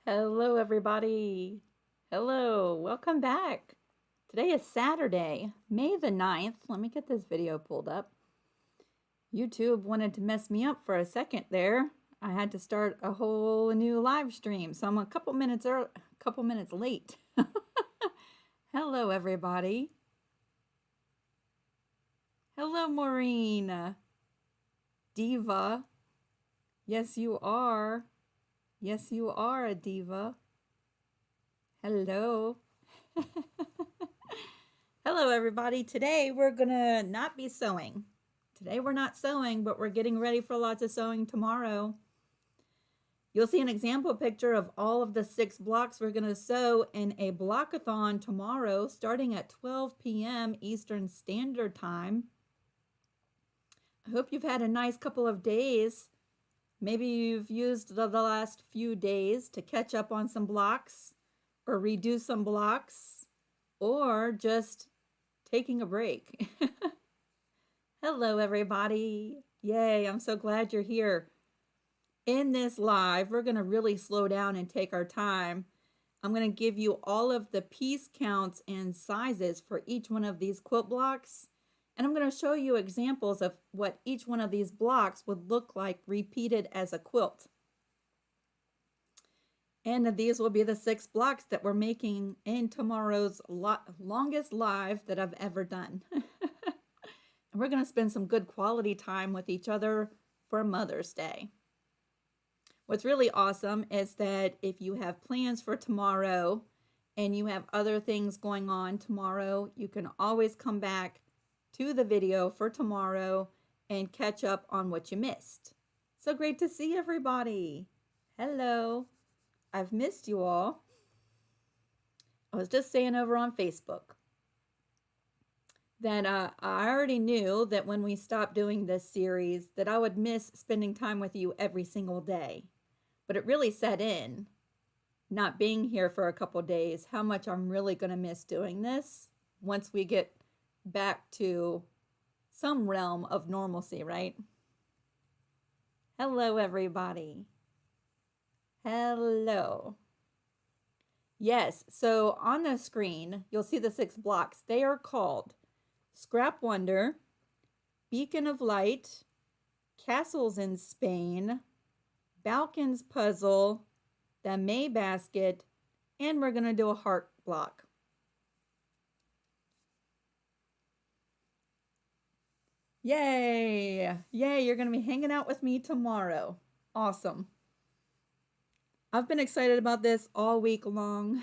Hello, everybody. Hello, welcome back. Today is Saturday, May the 9th. Let me get this video pulled up. YouTube wanted to mess me up for a second there. I had to start a whole new live stream, so I'm a couple minutes late. Hello, everybody. Hello, Maureen. Diva. Yes, you are. Yes, you are a diva. Hello. Hello, everybody. Today we're gonna not be sewing. Today we're not sewing, but we're getting ready for lots of sewing tomorrow. You'll see an example picture of all of the 6 blocks we're gonna sew in a Block-A-Thon tomorrow, starting at 12 p.m. Eastern Standard Time. I hope you've had a nice couple of days. Maybe you've used the last few days to catch up on some blocks or redo some blocks or just taking a break. Hello, everybody. Yay, I'm so glad you're here. In this live, we're going to really slow down and take our time. I'm going to give you all of the piece counts and sizes for each one of these quilt blocks. And I'm going to show you examples of what each one of these blocks would look like repeated as a quilt. And these will be the 6 blocks that we're making in tomorrow's longest live that I've ever done. And we're going to spend some good quality time with each other for Mother's Day. What's really awesome is that if you have plans for tomorrow and you have other things going on tomorrow, you can always come back to the video for tomorrow and catch up on what you missed. So great to see everybody. Hello. I've missed you all. I was just saying over on Facebook that I already knew that when we stopped doing this series that I would miss spending time with you every single day. But it really set in, not being here for a couple days, how much I'm really going to miss doing this once we get back to some realm of normalcy, right? Hello, everybody. Hello. Yes, so on the screen, you'll see the 6 blocks. They are called Scrap Wonder, Beacon of Light, Castles in Spain, Balkan's Puzzle, the May Basket, and we're going to do a heart block. Yay! Yay, you're going to be hanging out with me tomorrow. Awesome. I've been excited about this all week long.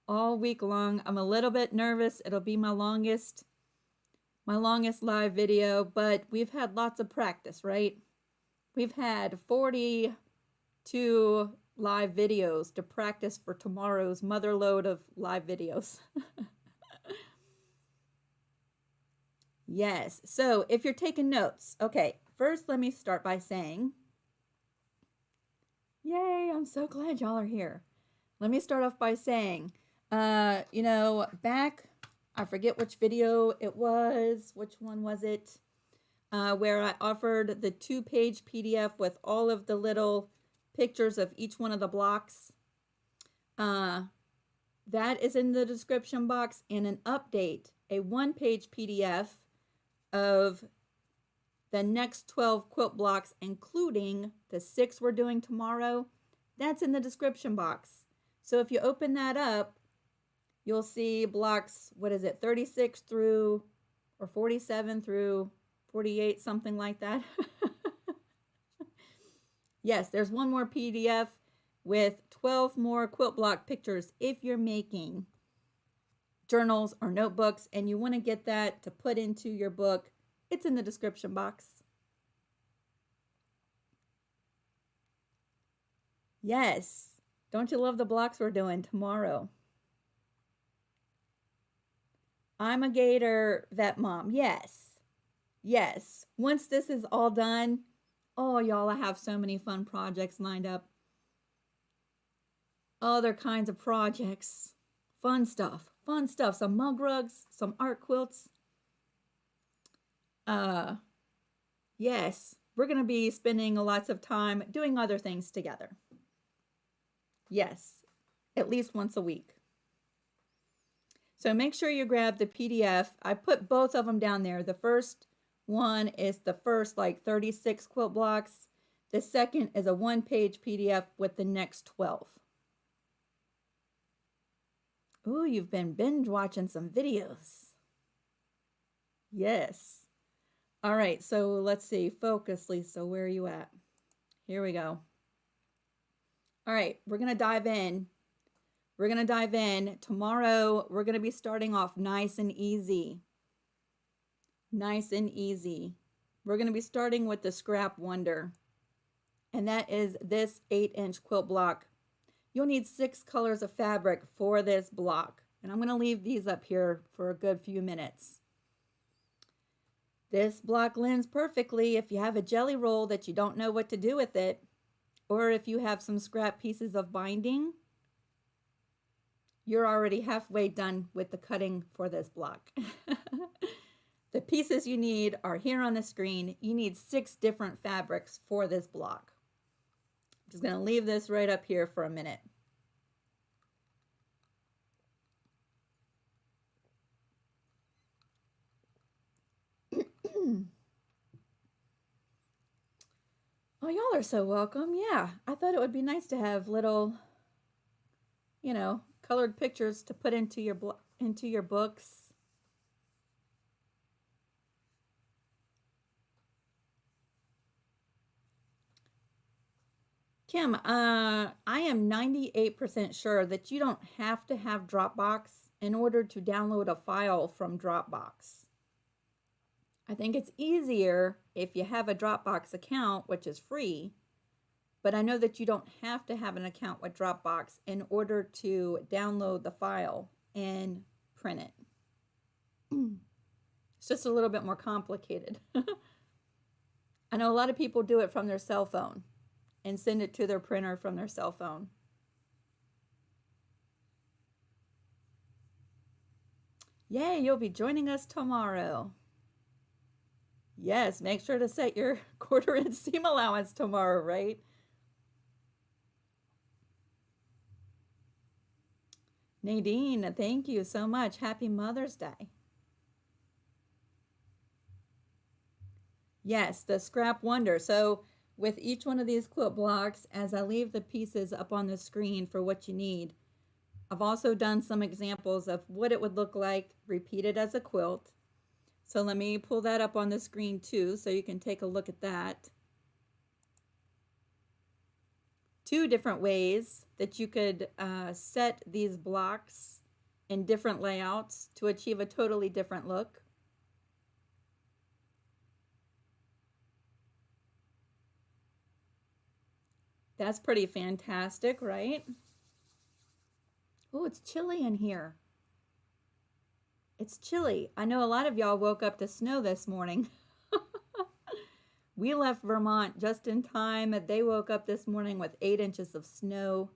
All week long. I'm a little bit nervous. It'll be my longest live video, but we've had lots of practice, right? We've had 42 live videos to practice for tomorrow's mother load of live videos. Yes, so if you're taking notes, okay, first let me start by saying, yay, I'm so glad y'all are here. Let me start off by saying, back, I forget which video it was, which one was it, where I offered the 2-page PDF with all of the little pictures of each one of the blocks. That is in the description box, and an update, a 1-page PDF of the next 12 quilt blocks, including the 6 we're doing tomorrow. That's in the description box. So if you open that up, you'll see blocks, 36 through, or 47 through 48, something like that. Yes, there's one more PDF with 12 more quilt block pictures if you're making journals or notebooks and you want to get that to put into your book. It's in the description box. Yes. Don't you love the blocks we're doing tomorrow? I'm a Gator vet mom. Yes. Yes. Once this is all done, oh, y'all, I have so many fun projects lined up. Other kinds of projects. Fun stuff. Fun stuff. Some mug rugs, some art quilts. Yes, we're going to be spending lots of time doing other things together. Yes, at least once a week. So make sure you grab the PDF. I put both of them down there. The first one is the first like 36 quilt blocks. The second is a one-page PDF with the next 12. Ooh, you've been binge watching some videos. Yes. All right, so let's see. Focus, Lisa. Where are you at? Here we go. All right, we're going to dive in. We're going to dive in. Tomorrow, we're going to be starting off nice and easy. Nice and easy. We're going to be starting with the Scrap Wonder. And that is this 8-inch quilt block. You'll need 6 colors of fabric for this block. And I'm going to leave these up here for a good few minutes. This block lends perfectly if you have a jelly roll that you don't know what to do with it, or if you have some scrap pieces of binding. You're already halfway done with the cutting for this block. The pieces you need are here on the screen. You need 6 different fabrics for this block. I'm just going to leave this right up here for a minute. Oh, y'all are so welcome. Yeah, I thought it would be nice to have little, you know, colored pictures to put into your books. Kim, I am 98% sure that you don't have to have Dropbox in order to download a file from Dropbox. I think it's easier if you have a Dropbox account, which is free, but I know that you don't have to have an account with Dropbox in order to download the file and print it. It's just a little bit more complicated. I know a lot of people do it from their cell phone and send it to their printer from their cell phone. Yay, you'll be joining us tomorrow. Yes, make sure to set your quarter-inch seam allowance tomorrow, right? Nadine, thank you so much. Happy Mother's Day. Yes, the Scrap Wonder. So with each one of these quilt blocks, as I leave the pieces up on the screen for what you need, I've also done some examples of what it would look like repeated as a quilt. So let me pull that up on the screen too, so you can take a look at that. 2 different ways that you could set these blocks in different layouts to achieve a totally different look. That's pretty fantastic, right? Oh, it's chilly in here. It's chilly. I know a lot of y'all woke up to snow this morning. We left Vermont just in time. They woke up this morning with 8 inches of snow.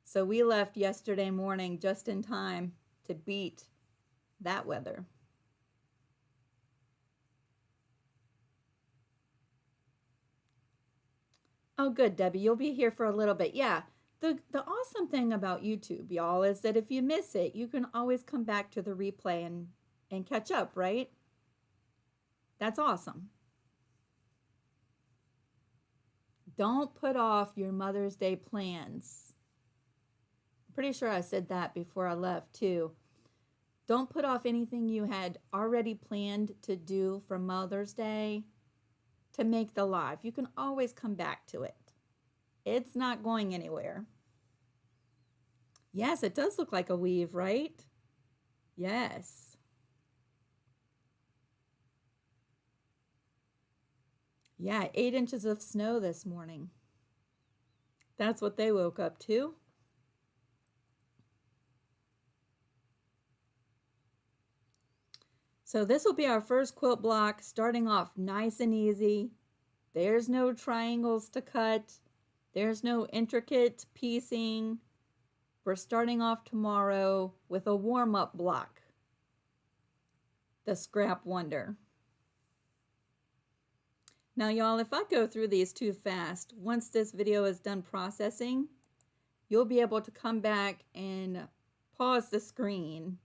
So we left yesterday morning just in time to beat that weather. Oh, good, Debbie. You'll be here for a little bit. Yeah. The awesome thing about YouTube, y'all, is that if you miss it, you can always come back to the replay and catch up, right? That's awesome. Don't put off your Mother's Day plans. I'm pretty sure I said that before I left, too. Don't put off anything you had already planned to do for Mother's Day to make the live. You can always come back to it. It's not going anywhere. Yes, it does look like a weave, right? Yes. Yeah, 8 inches of snow this morning. That's what they woke up to. So this will be our first quilt block, starting off nice and easy. There's no triangles to cut. There's no intricate piecing. We're starting off tomorrow with a warm-up block, the Scrap Wonder. Now, y'all, if I go through these too fast, once this video is done processing, you'll be able to come back and pause the screen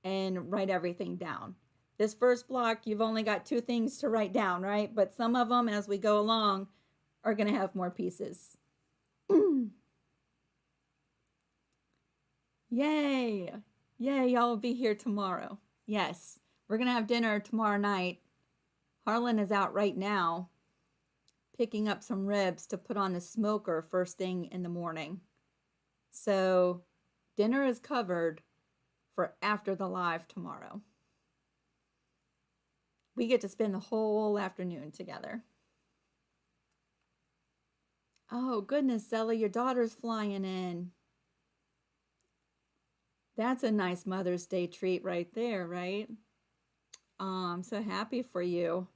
and write everything down. This first block, you've only got 2 things to write down, right? But some of them, as we go along, are going to have more pieces. Yay! Yay, y'all will be here tomorrow. Yes, we're going to have dinner tomorrow night. Harlan is out right now picking up some ribs to put on the smoker first thing in the morning. So dinner is covered for after the live tomorrow. We get to spend the whole afternoon together. Oh, goodness, Sally, your daughter's flying in. That's a nice Mother's Day treat right there, right? I'm so happy for you.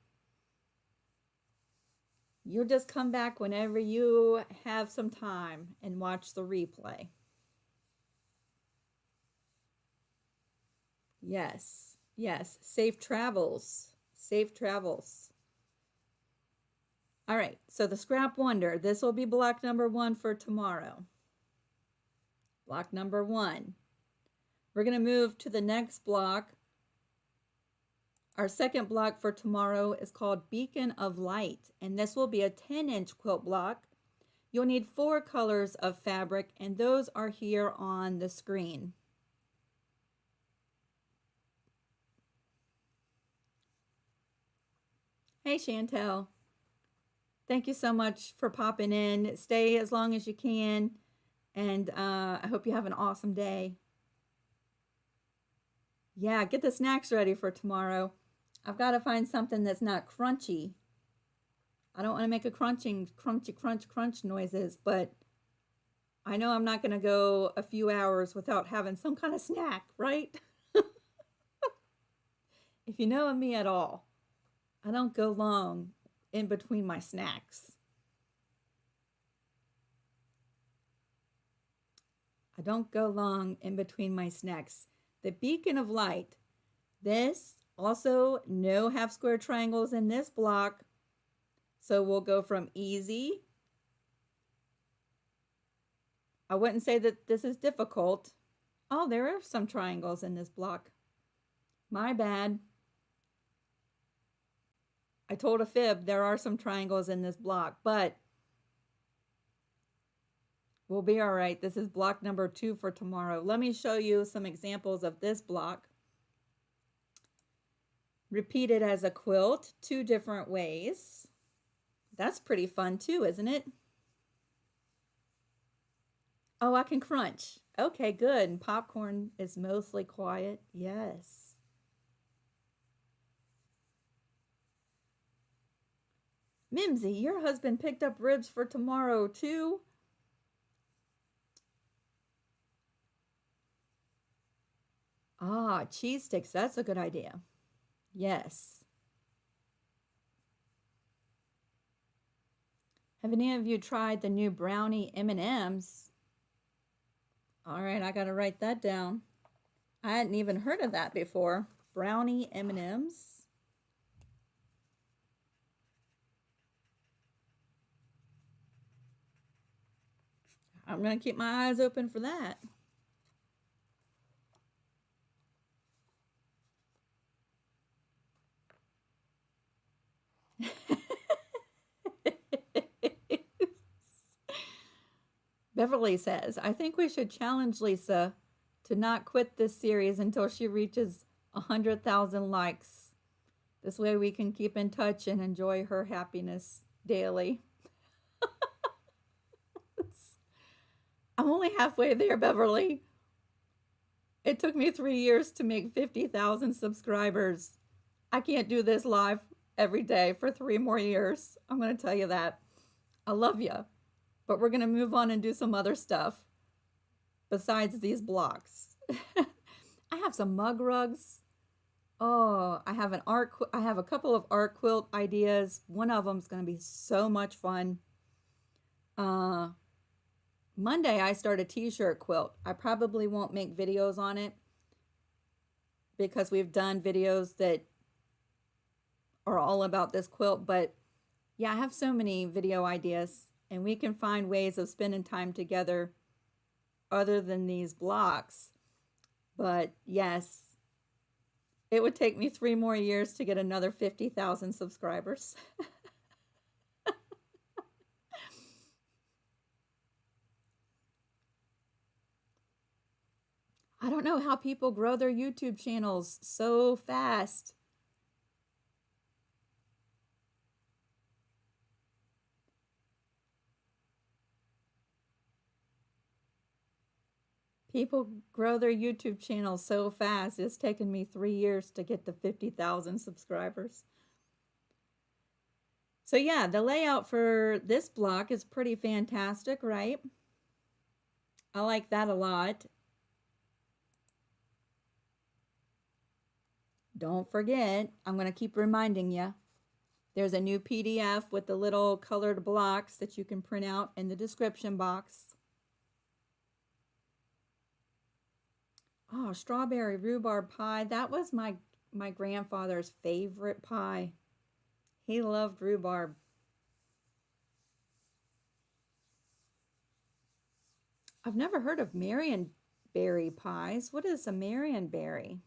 You'll just come back whenever you have some time and watch the replay. Yes, yes. Safe travels. Safe travels. All right, so the Scrap Wonder. This will be block number 1 for tomorrow. Block number 1. We're going to move to the next block. Our second block for tomorrow is called Beacon of Light, and this will be a 10-inch quilt block. You'll need 4 colors of fabric, and those are here on the screen. Hey, Chantel. Thank you so much for popping in. Stay as long as you can, and I hope you have an awesome day. Yeah, get the snacks ready for tomorrow. I've got to find something that's not crunchy. I don't want to make a crunchy crunch noises, but I know I'm not going to go a few hours without having some kind of snack, right? If you know me at all, I don't go long in between my snacks. I don't go long in between my snacks. The Beacon of Light. This also no half square triangles in this block. So we'll go from easy. I wouldn't say that this is difficult. Oh, there are some triangles in this block. My bad. I told a fib. There are some triangles in this block, but we'll be all right. This is block number 2 for tomorrow. Let me show you some examples of this block. Repeat it as a quilt 2 different ways. That's pretty fun too, isn't it? Oh, I can crunch. Okay, good. And popcorn is mostly quiet. Yes. Mimsy, your husband picked up ribs for tomorrow too? Ah, cheese sticks. That's a good idea. Yes. Have any of you tried the new brownie M&Ms? All right, I got to write that down. I hadn't even heard of that before. Brownie M&Ms. I'm going to keep my eyes open for that. Beverly says, I think we should challenge Lisa to not quit this series until she reaches 100,000 likes. This way we can keep in touch and enjoy her happiness daily. I'm only halfway there, Beverly. It took me 3 years to make 50,000 subscribers. I can't do this live every day for 3 more years. I'm going to tell you that. I love you, but we're going to move on and do some other stuff besides these blocks. I have some mug rugs. Oh, I have a couple of art quilt ideas. One of them is going to be so much fun. Monday, I start a t-shirt quilt. I probably won't make videos on it because we've done videos that are all about this quilt. But yeah, I have so many video ideas, and we can find ways of spending time together other than these blocks. But yes, it would take me 3 more years to get another 50,000 subscribers. I don't know how people grow their YouTube channels so fast. People grow their YouTube channels so fast. It's taken me 3 years to get to 50,000 subscribers. So yeah, the layout for this block is pretty fantastic, right? I like that a lot. Don't forget, I'm going to keep reminding you, there's a new PDF with the little colored blocks that you can print out in the description box. Oh, strawberry rhubarb pie. That was my grandfather's favorite pie. He loved rhubarb. I've never heard of Marionberry pies. What is a Marionberry?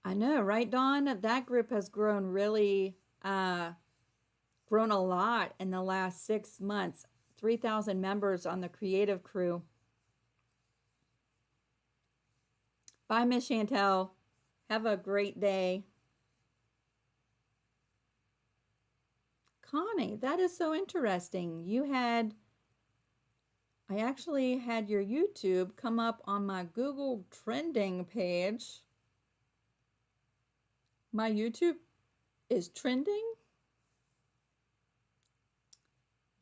I know, right, Dawn? That group has grown really, grown a lot in the last 6 months. 3,000 members on the creative crew. Bye, Miss Chantel. Have a great day. Connie, that is so interesting. I actually had your YouTube come up on my Google trending page. My YouTube is trending?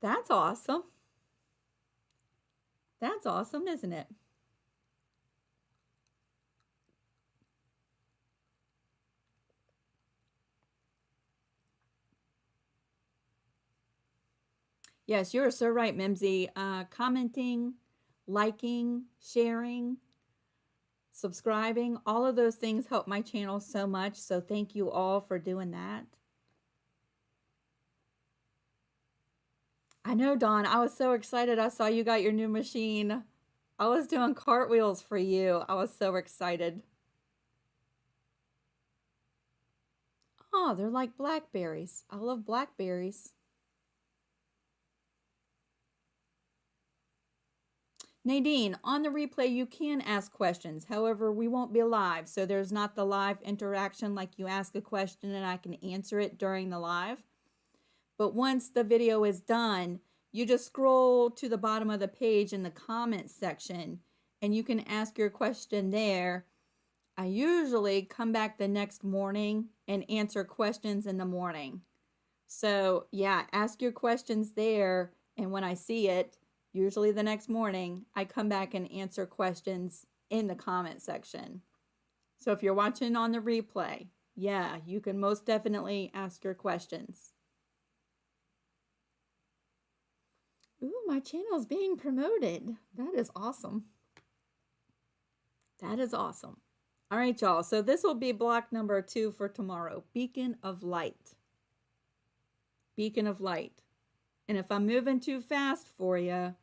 That's awesome. That's awesome, isn't it? Yes, you're so right, Mimsy. Commenting, liking, sharing, subscribing, all of those things help my channel so much. So thank you all for doing that. I know, Dawn, I was so excited. I saw you got your new machine. I was doing cartwheels for you. I was so excited. Oh, they're like blackberries. I love blackberries. Nadine, on the replay, you can ask questions. However, we won't be live, so there's not the live interaction like you ask a question and I can answer it during the live. But once the video is done, you just scroll to the bottom of the page in the comments section and you can ask your question there. I usually come back the next morning and answer questions in the morning. So yeah, ask your questions there, and when I see it, usually the next morning, I come back and answer questions in the comment section. So if you're watching on the replay, yeah, you can most definitely ask your questions. Ooh, my channel's being promoted. That is awesome. That is awesome. All right, y'all. So this will be block number 2 for tomorrow. Beacon of light. Beacon of light. And if I'm moving too fast for you,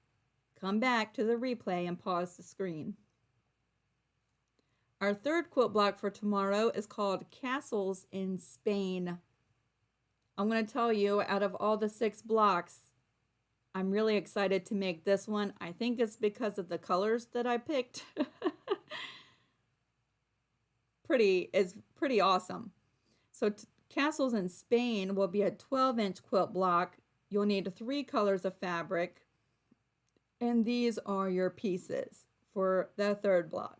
come back to the replay and pause the screen. Our third quilt block for tomorrow is called Castles in Spain. I'm going to tell you, out of all the 6 blocks, I'm really excited to make this one. I think it's because of the colors that I picked. It's pretty awesome. So Castles in Spain will be a 12-inch quilt block. You'll need 3 colors of fabric. And these are your pieces for the third block.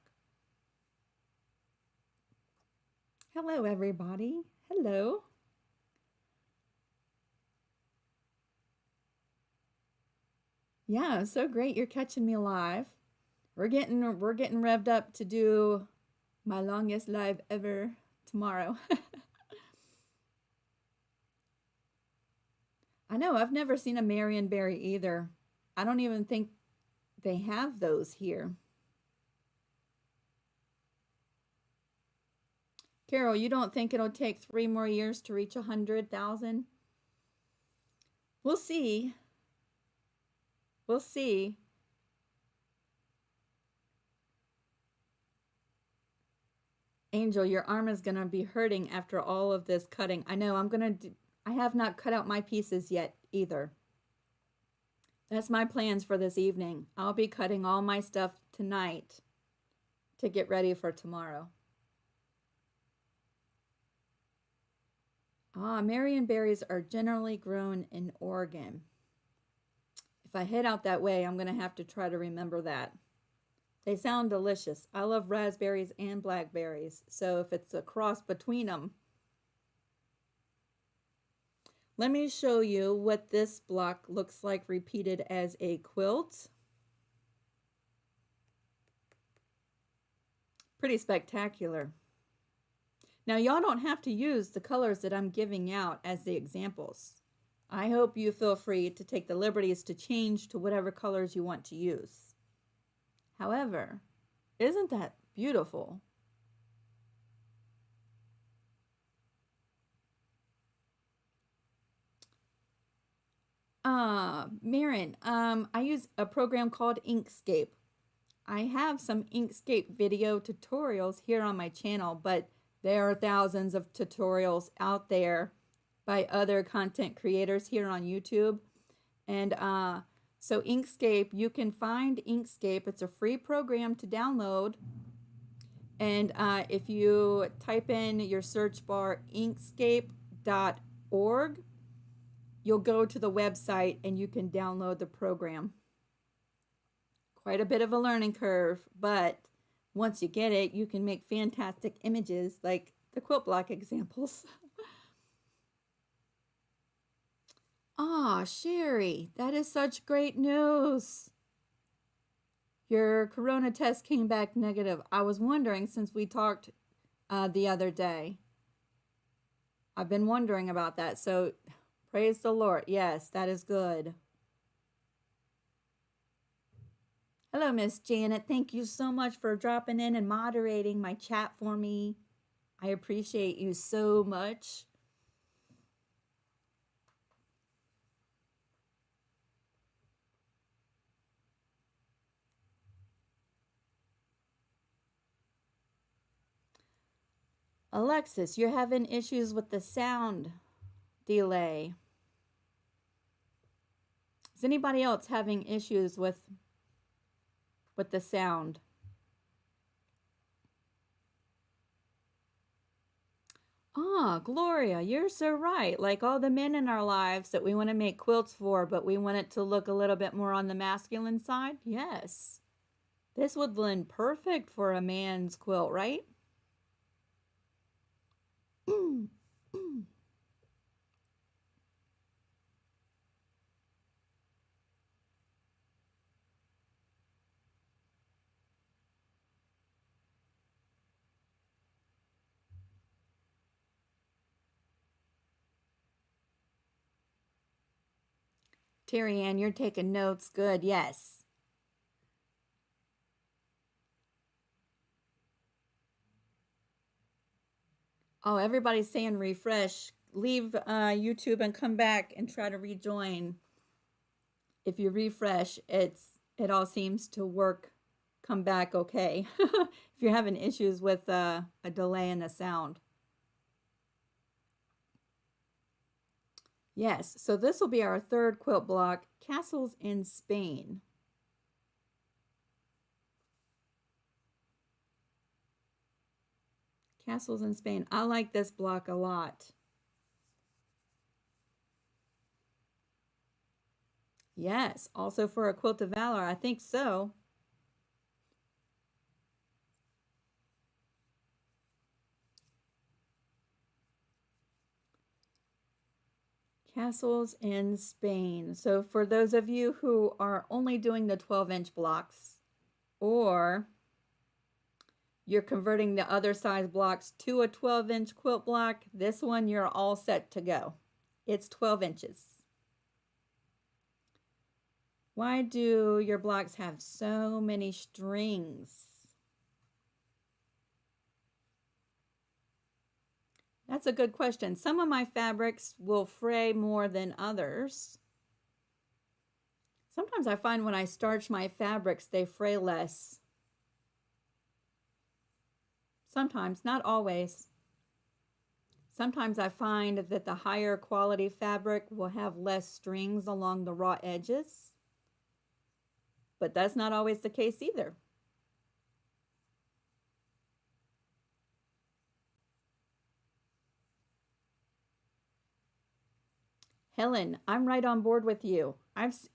Hello, everybody. Hello. Yeah, so great you're catching me live. We're getting revved up to do my longest live ever tomorrow. I know, I've never seen a Marionberry either. I don't even think they have those here. Carol, you don't think it'll take 3 more years to reach 100,000? We'll see. We'll see. Angel, your arm is going to be hurting after all of this cutting. I know I have not cut out my pieces yet either. That's my plans for this evening. I'll be cutting all my stuff tonight to get ready for tomorrow. Marionberries are generally grown in Oregon. If I head out that way, I'm going to have to try to remember that. They sound delicious. I love raspberries and blackberries, so if it's a cross between them. Let me show you what this block looks like repeated as a quilt. Pretty spectacular. Now, y'all don't have to use the colors that I'm giving out as the examples. I hope you feel free to take the liberties to change to whatever colors you want to use. However, isn't that beautiful? Mirren, I use a program called Inkscape. I have some Inkscape video tutorials here on my channel, but there are thousands of tutorials out there by other content creators here on YouTube. And so Inkscape, you can find Inkscape. It's a free program to download. And if you type in your search bar inkscape.org, you'll go to the website and you can download the program. Quite a bit of a learning curve, but once you get it, you can make fantastic images like the quilt block examples. Sherry, that is such great news. Your corona test came back negative. I was wondering, since we talked the other day. I've been wondering about that, so praise the Lord. Yes, that is good. Hello, Miss Janet. Thank you so much for dropping in and moderating my chat for me. I appreciate you so much. Alexis, you're having issues with the sound delay. Is anybody else having issues with the sound? Gloria, you're so right. Like all the men in our lives that we want to make quilts for, but we want it to look a little bit more on the masculine side. Yes. This would blend perfect for a man's quilt, right? Terry Ann, you're taking notes. Good, yes. Oh, everybody's saying refresh. Leave YouTube and come back and try to rejoin. If you refresh, it all seems to work. Come back okay. If you're having issues with a delay in the sound. Yes, so this will be our third quilt block, Castles in Spain. Castles in Spain. I like this block a lot. Yes, also for a Quilt of Valor, I think so. Castles in Spain. So for those of you who are only doing the 12-inch blocks, or you're converting the other size blocks to a 12-inch quilt block, this one you're all set to go. It's 12 inches. Why do your blocks have so many strings? That's a good question. Some of my fabrics will fray more than others. Sometimes I find when I starch my fabrics, they fray less. Sometimes, not always. Sometimes I find that the higher quality fabric will have less strings along the raw edges, but that's not always the case either. Helen, I'm right on board with you.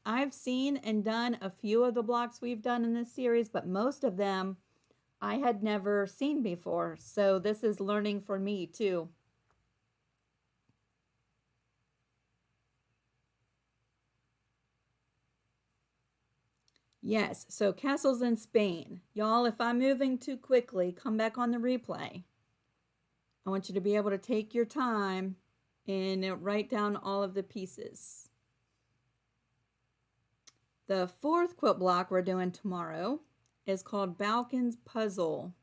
I've seen and done a few of the blocks we've done in this series, but most of them I had never seen before. So this is learning for me too. Yes, so castles in Spain. Y'all, if I'm moving too quickly, come back on the replay. I want you to be able to take your time and write down all of the pieces. The fourth quilt block we're doing tomorrow is called Balkan's Puzzle.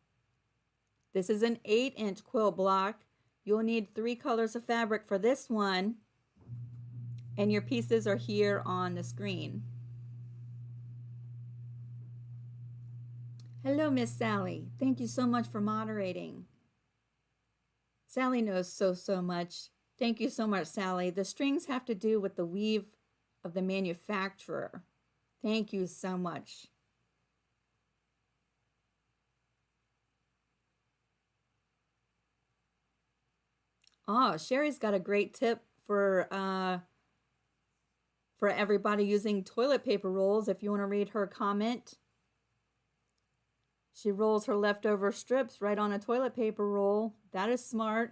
This is an 8-inch quilt block. You'll need 3 colors of fabric for this one, and your pieces are here on the screen. Hello, Miss Sally. Thank you so much for moderating. Sally knows so much. Thank you so much, Sally. The strings have to do with the weave of the manufacturer. Thank you so much. Oh, Sherry's got a great tip for everybody using toilet paper rolls. If you want to read her comment, she rolls her leftover strips right on a toilet paper roll. That is smart.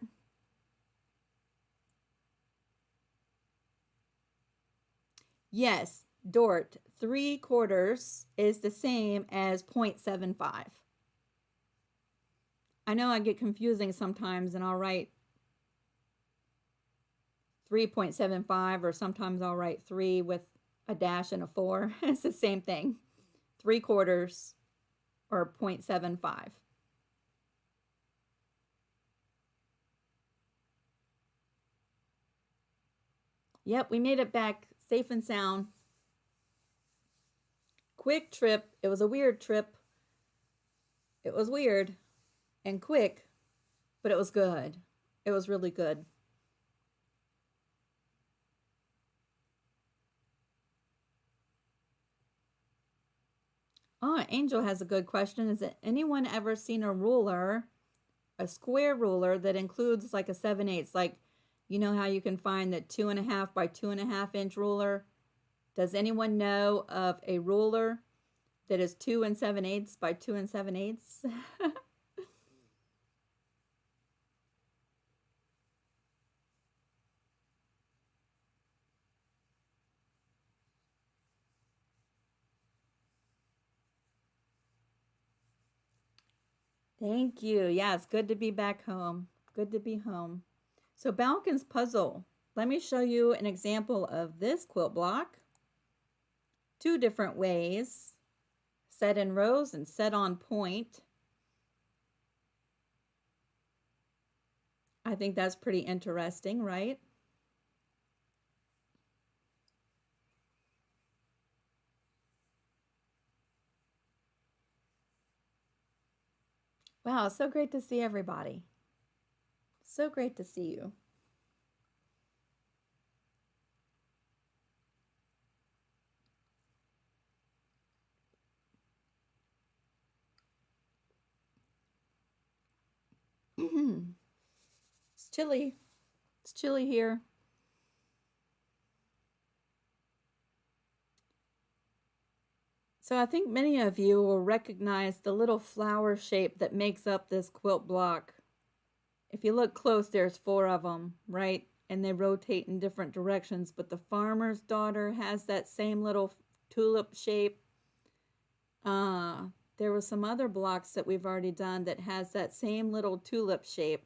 Yes, Dort, 3/4 is the same as 0.75. I know I get confusing sometimes and I'll write 3.75 or sometimes I'll write 3 with a dash and a 4. It's the same thing. 3/4 or 0.75. Yep, we made it back safe and sound. Quick trip. It was a weird trip. It was weird and quick, but it was good. It was really good. Oh, Angel has a good question. Has anyone ever seen a ruler, a square ruler that includes like a 7/8? Like, you know how you can find the 2.5 by 2.5 inch ruler? Does anyone know of a ruler that is 2 7/8 by 2 7/8? Thank you. Yeah, it's good to be back home. Good to be home. So Balkan's Puzzle. Let me show you an example of this quilt block. 2 different ways. Set in rows and set on point. I think that's pretty interesting, right? Wow, so great to see everybody. So great to see you. It's chilly. It's chilly here. So I think many of you will recognize the little flower shape that makes up this quilt block. If you look close, there's 4 of them, right? And they rotate in different directions, but the farmer's daughter has that same little tulip shape. There were some other blocks that we've already done that has that same little tulip shape.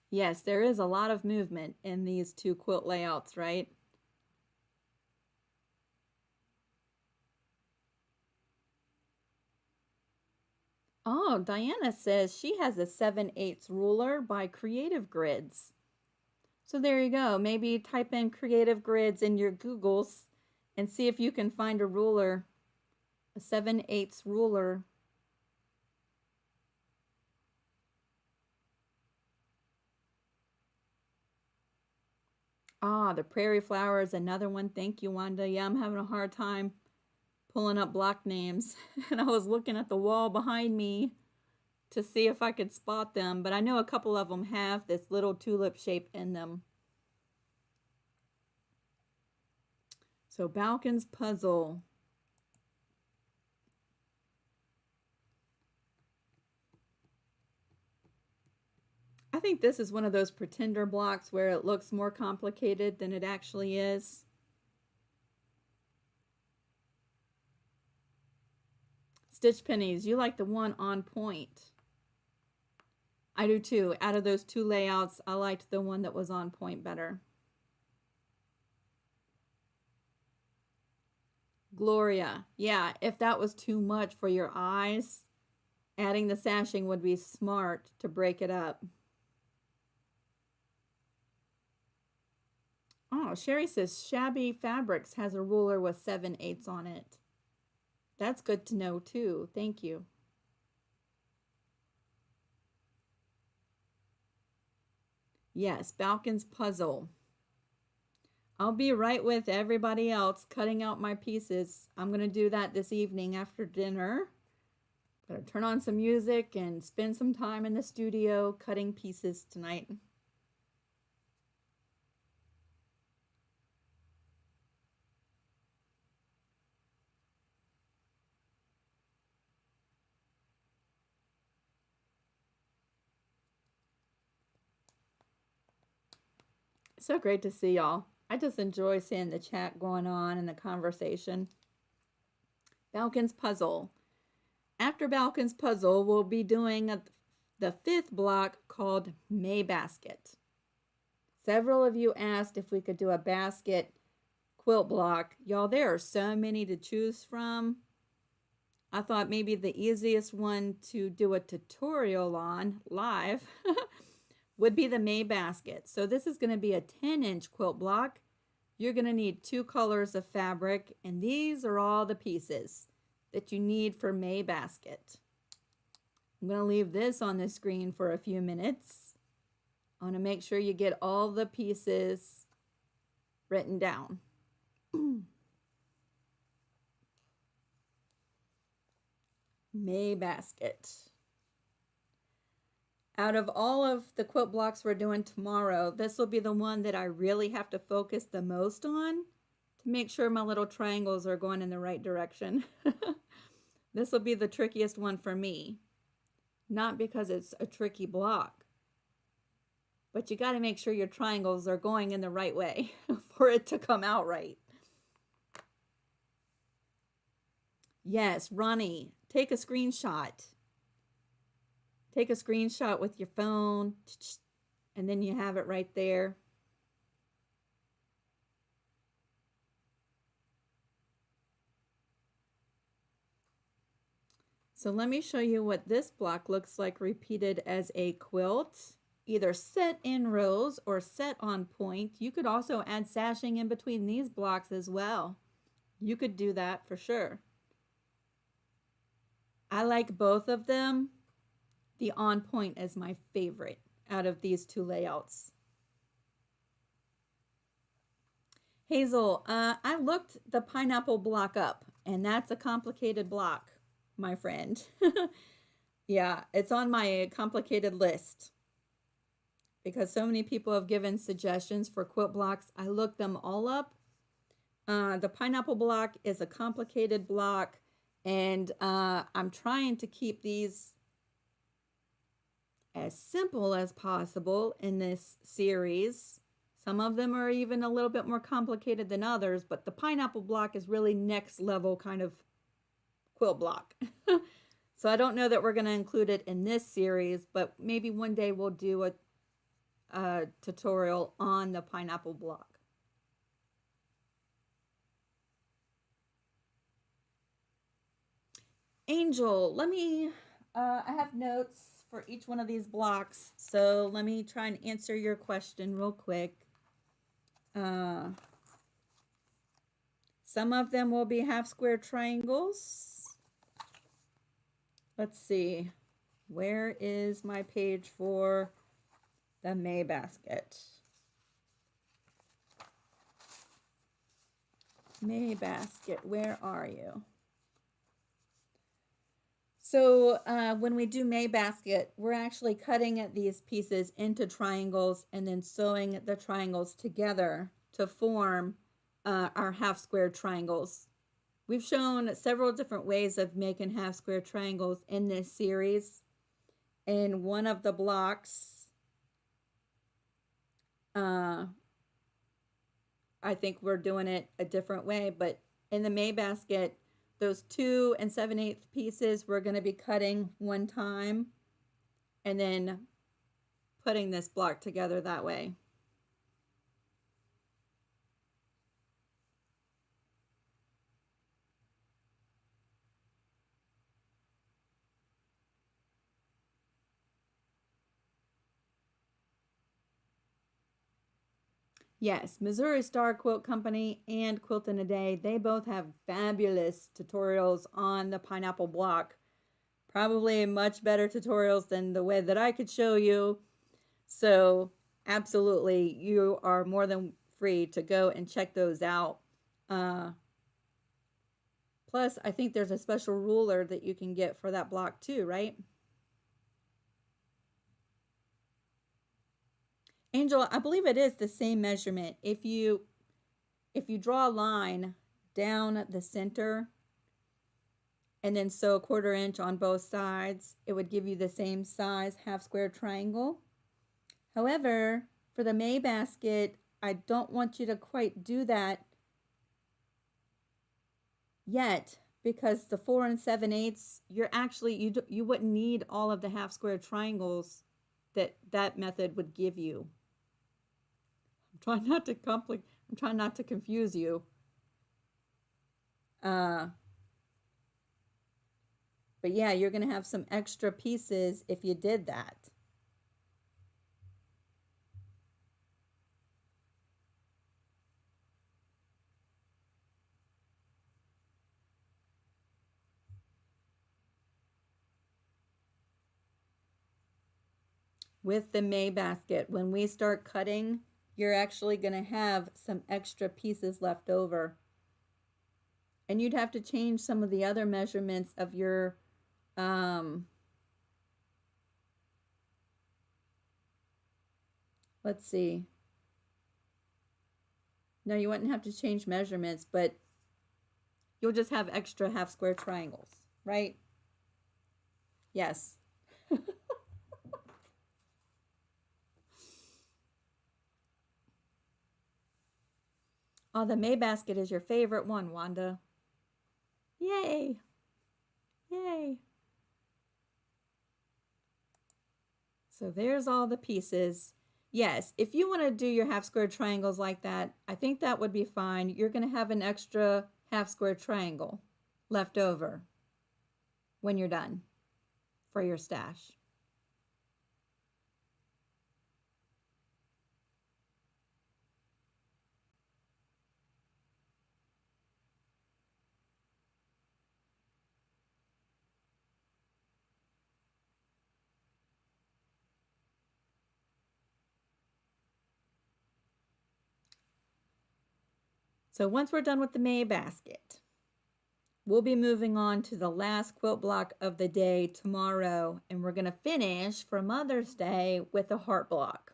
Yes, there is a lot of movement in these 2 quilt layouts, right? Oh, Diana says she has a 7/8 ruler by Creative Grids. So there you go. Maybe type in Creative Grids in your Googles and see if you can find a ruler, a 7/8 ruler. Ah, the prairie flower is another one. Thank you, Wanda. Yeah, I'm having a hard time pulling up block names. And I was looking at the wall behind me to see if I could spot them, but I know a couple of them have this little tulip shape in them. So Balkan's puzzle. I think this is one of those pretender blocks where it looks more complicated than it actually is. Stitch Pennies, you like the one on point. I do too. Out of those two layouts, I liked the one that was on point better. Gloria, yeah, if that was too much for your eyes, adding the sashing would be smart to break it up. Oh, Sherry says Shabby Fabrics has a ruler with 7/8 on it. That's good to know too. Thank you. Yes, Balkan's puzzle. I'll be right with everybody else cutting out my pieces. I'm going to do that this evening after dinner. I'm going to turn on some music and spend some time in the studio cutting pieces tonight. So great to see y'all. I just enjoy seeing the chat going on and the conversation. Balkan's puzzle. After Balkan's puzzle, we'll be doing the 5th block called May Basket. Several of you asked if we could do a basket quilt block. Y'all, there are so many to choose from. I thought maybe the easiest one to do a tutorial on live would be the May basket. So this is going to be a 10-inch quilt block. You're going to need 2 colors of fabric, and these are all the pieces that you need for May basket. I'm going to leave this on the screen for a few minutes. I want to make sure you get all the pieces written down. May basket. Out of all of the quilt blocks we're doing tomorrow, this will be the one that I really have to focus the most on to make sure my little triangles are going in the right direction. This will be the trickiest one for me. Not because it's a tricky block, but you got to make sure your triangles are going in the right way for it to come out right. Yes, Ronnie, take a screenshot. Take a screenshot with your phone, and then you have it right there. So let me show you what this block looks like repeated as a quilt, either set in rows or set on point. You could also add sashing in between these blocks as well. You could do that for sure. I like both of them. The on point is my favorite out of these two layouts. Hazel, I looked the pineapple block up, and that's a complicated block, my friend. Yeah, it's on my complicated list because so many people have given suggestions for quilt blocks. I looked them all up. The pineapple block is a complicated block, and I'm trying to keep these as simple as possible in this series. Some of them are even a little bit more complicated than others, but the pineapple block is really next level kind of quilt block. So I don't know that we're going to include it in this series, but maybe one day we'll do a tutorial on the pineapple block. Angel, let me I have notes for each one of these blocks, so let me try and answer your question real quick. Some of them will be half square triangles. Let's see. Where is my page for the May basket? May basket, where are you? So when we do May basket, we're actually cutting these pieces into triangles and then sewing the triangles together to form our half square triangles. We've shown several different ways of making half square triangles in this series. In one of the blocks, I think we're doing it a different way, but in the May basket, those 2 7/8 pieces we're going to be cutting one time and then putting this block together that way. Yes, Missouri Star Quilt Company and Quilt in a Day, they both have fabulous tutorials on the pineapple block. Probably much better tutorials than the way that I could show you. So absolutely, you are more than free to go and check those out. Plus, I think there's a special ruler that you can get for that block too, right? Angel, I believe it is the same measurement. If you draw a line down the center and then sew a 1/4 inch on both sides, it would give you the same size half square triangle. However, for the May basket, I don't want you to quite do that yet, because the 4 7/8, you're actually, you wouldn't need all of the half square triangles that method would give you. I'm trying not to confuse you. But yeah, you're going to have some extra pieces if you did that. With the May basket, when we start cutting, you're actually going to have some extra pieces left over. And you'd have to change some of the other measurements of your let's see. No, you wouldn't have to change measurements, but you'll just have extra half square triangles, right? Yes. Oh, the May basket is your favorite one, Wanda. Yay. Yay. So there's all the pieces. Yes, if you want to do your half square triangles like that, I think that would be fine. You're going to have an extra half square triangle left over when you're done for your stash. So once we're done with the May basket, we'll be moving on to the last quilt block of the day tomorrow, and we're going to finish for Mother's Day with a heart block.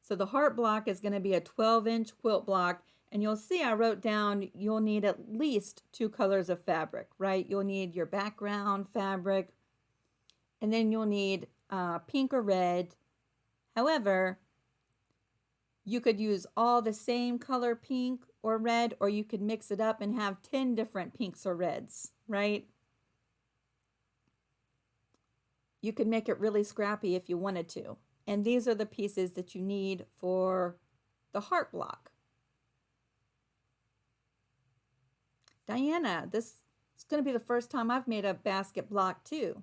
So the heart block is going to be a 12-inch quilt block, and you'll see I wrote down you'll need at least 2 colors of fabric, right? You'll need your background fabric, and then you'll need pink or red. However, you could use all the same color pink or red, or you could mix it up and have 10 different pinks or reds, right? You could make it really scrappy if you wanted to. And these are the pieces that you need for the heart block. Diana, this is going to be the first time I've made a basket block too.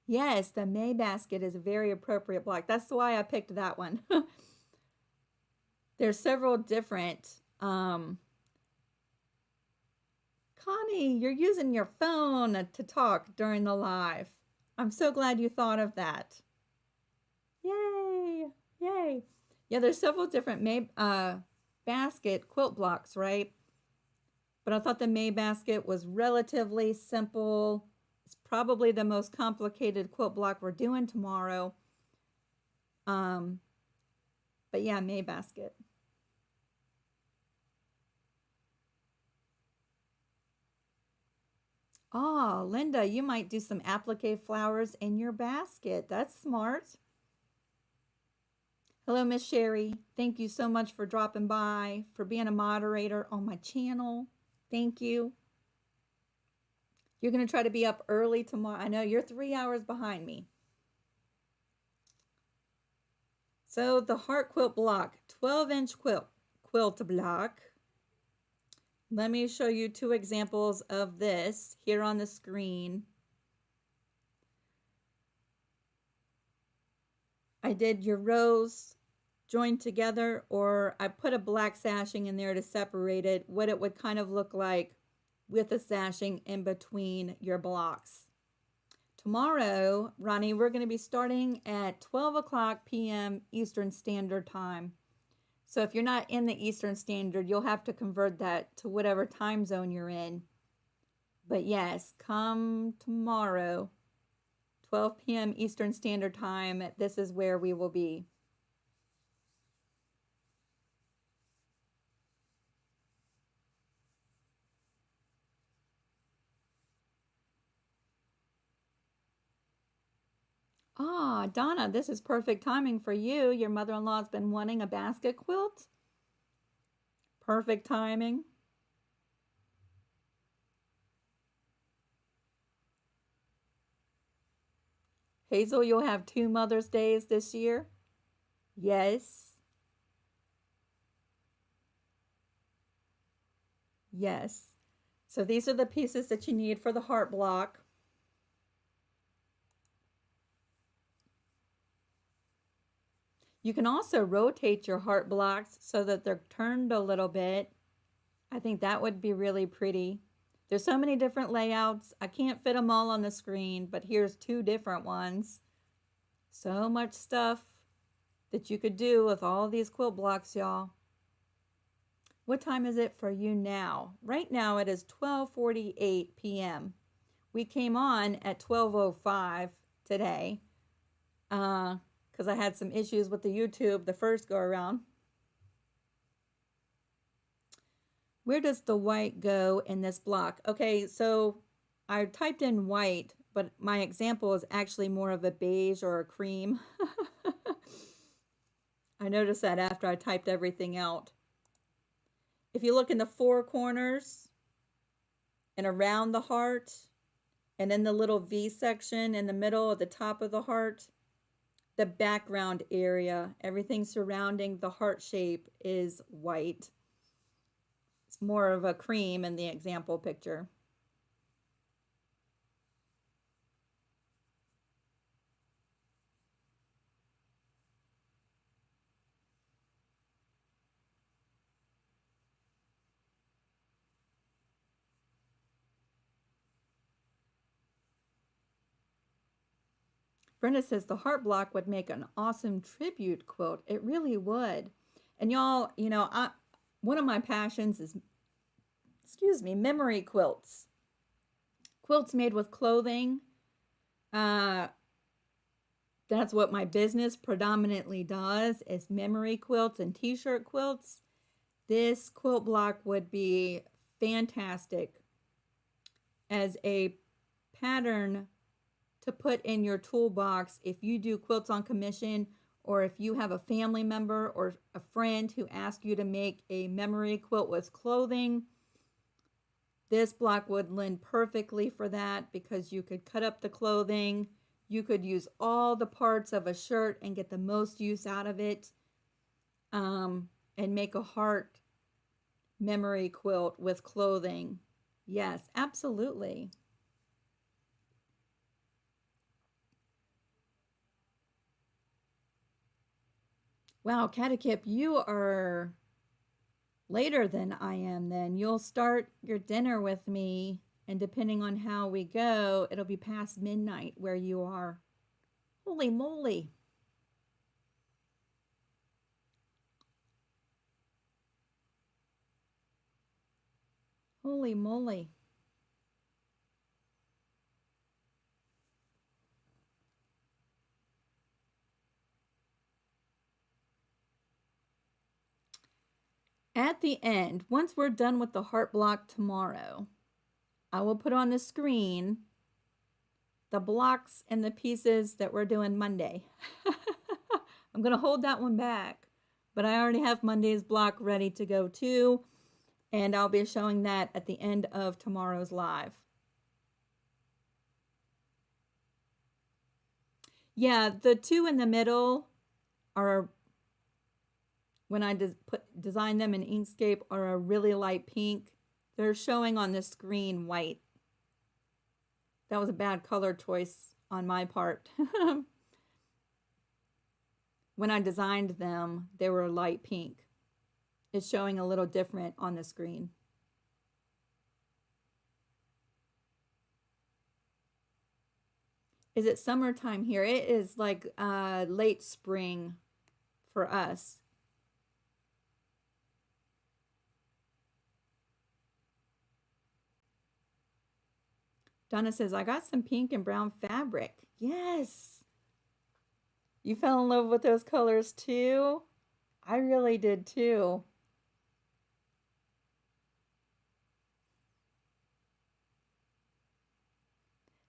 Yes, the May basket is a very appropriate block. That's why I picked that one. There's several different. Connie, you're using your phone to talk during the live. I'm so glad you thought of that. Yay! Yay! Yeah, there's several different May basket quilt blocks, right? But I thought the May basket was relatively simple. It's probably the most complicated quilt block we're doing tomorrow. But yeah, May basket. Oh, Linda, you might do some applique flowers in your basket. That's smart. Hello, Miss Sherry. Thank you so much for dropping by, for being a moderator on my channel. Thank you. You're going to try to be up early tomorrow. I know you're 3 hours behind me. So the heart quilt block, 12-inch quilt block. Let me show you two examples of this here on the screen. I did your rows joined together, or I put a black sashing in there to separate it, what it would kind of look like with a sashing in between your blocks. Tomorrow, Ronnie, we're going to be starting at 12 o'clock p.m. Eastern Standard Time. So if you're not in the Eastern Standard, you'll have to convert that to whatever time zone you're in. But yes, come tomorrow, 12 p.m. Eastern Standard Time. This is where we will be. Ah, Donna, this is perfect timing for you. Your mother-in-law's been wanting a basket quilt. Perfect timing. Hazel, you'll have 2 Mother's Days this year. Yes. Yes. So these are the pieces that you need for the heart block. You can also rotate your heart blocks so that they're turned a little bit. I think that would be really pretty. There's so many different layouts. I can't fit them all on the screen, but here's 2 different ones. So much stuff that you could do with all these quilt blocks, y'all. What time is it for you now? Right now it is 12:48 p.m. We came on at 12:05 today because I had some issues with the YouTube the first go around. Where does the white go in this block? Okay, so I typed in white, but my example is actually more of a beige or a cream. I noticed that after I typed everything out. If you look in the 4 corners and around the heart and in the little V section in the middle at the top of the heart, the background area, everything surrounding the heart shape is white. It's more of a cream in the example picture. Brenda says the heart block would make an awesome tribute quilt. It really would. And y'all, you know, one of my passions is, memory quilts. Quilts made with clothing. That's what my business predominantly does, is memory quilts and t-shirt quilts. This quilt block would be fantastic as a pattern to put in your toolbox if you do quilts on commission, or if you have a family member or a friend who asks you to make a memory quilt with clothing. This block would lend perfectly for that because you could cut up the clothing. You could use all the parts of a shirt and get the most use out of it, and make a heart memory quilt with clothing. Yes, absolutely. Wow, Catakip, you are later than I am then. You'll start your dinner with me, and depending on how we go, it'll be past midnight where you are. Holy moly. Holy moly. At the end, once we're done with the heart block tomorrow, I will put on the screen the blocks and the pieces that we're doing Monday. I'm going to hold that one back, but I already have Monday's block ready to go too, and I'll be showing that at the end of tomorrow's live. Yeah, the two in the middle are, when I designed them in Inkscape, are a really light pink. They're showing on the screen white. That was a bad color choice on my part. When I designed them, they were light pink. It's showing a little different on the screen. Is it summertime here? It is like late spring for us. Donna says, I got some pink and brown fabric. Yes. You fell in love with those colors too? I really did too.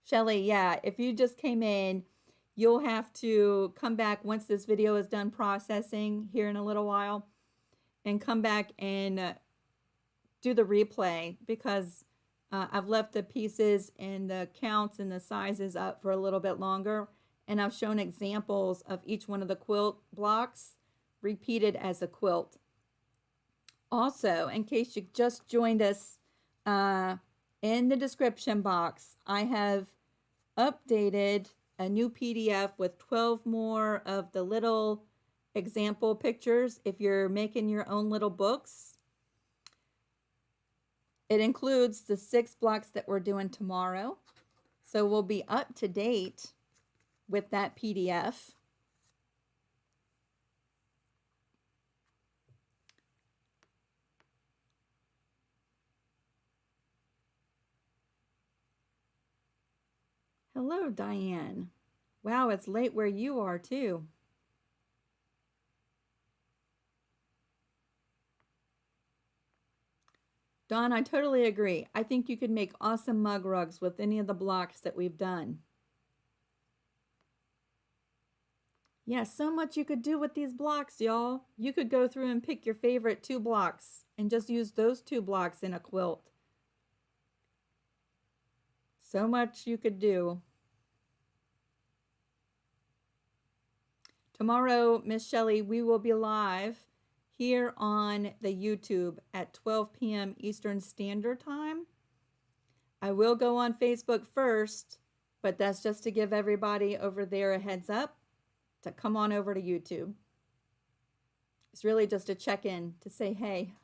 Shelly, yeah, if you just came in, you'll have to come back once this video is done processing here in a little while and come back and do the replay, because I've left the pieces and the counts and the sizes up for a little bit longer, and I've shown examples of each one of the quilt blocks repeated as a quilt. Also, in case you just joined us, in the description box, I have updated a new PDF with 12 more of the little example pictures if you're making your own little books. It includes the 6 blocks that we're doing tomorrow. So we'll be up to date with that PDF. Hello, Diane. Wow, it's late where you are too. Dawn, I totally agree. I think you could make awesome mug rugs with any of the blocks that we've done. Yeah, so much you could do with these blocks, y'all. You could go through and pick your favorite 2 blocks and just use those 2 blocks in a quilt. So much you could do. Tomorrow, Miss Shelley, we will be live here on the YouTube at 12 p.m. Eastern Standard Time. I will go on Facebook first, but that's just to give everybody over there a heads up to come on over to YouTube. It's really just a check-in to say hey.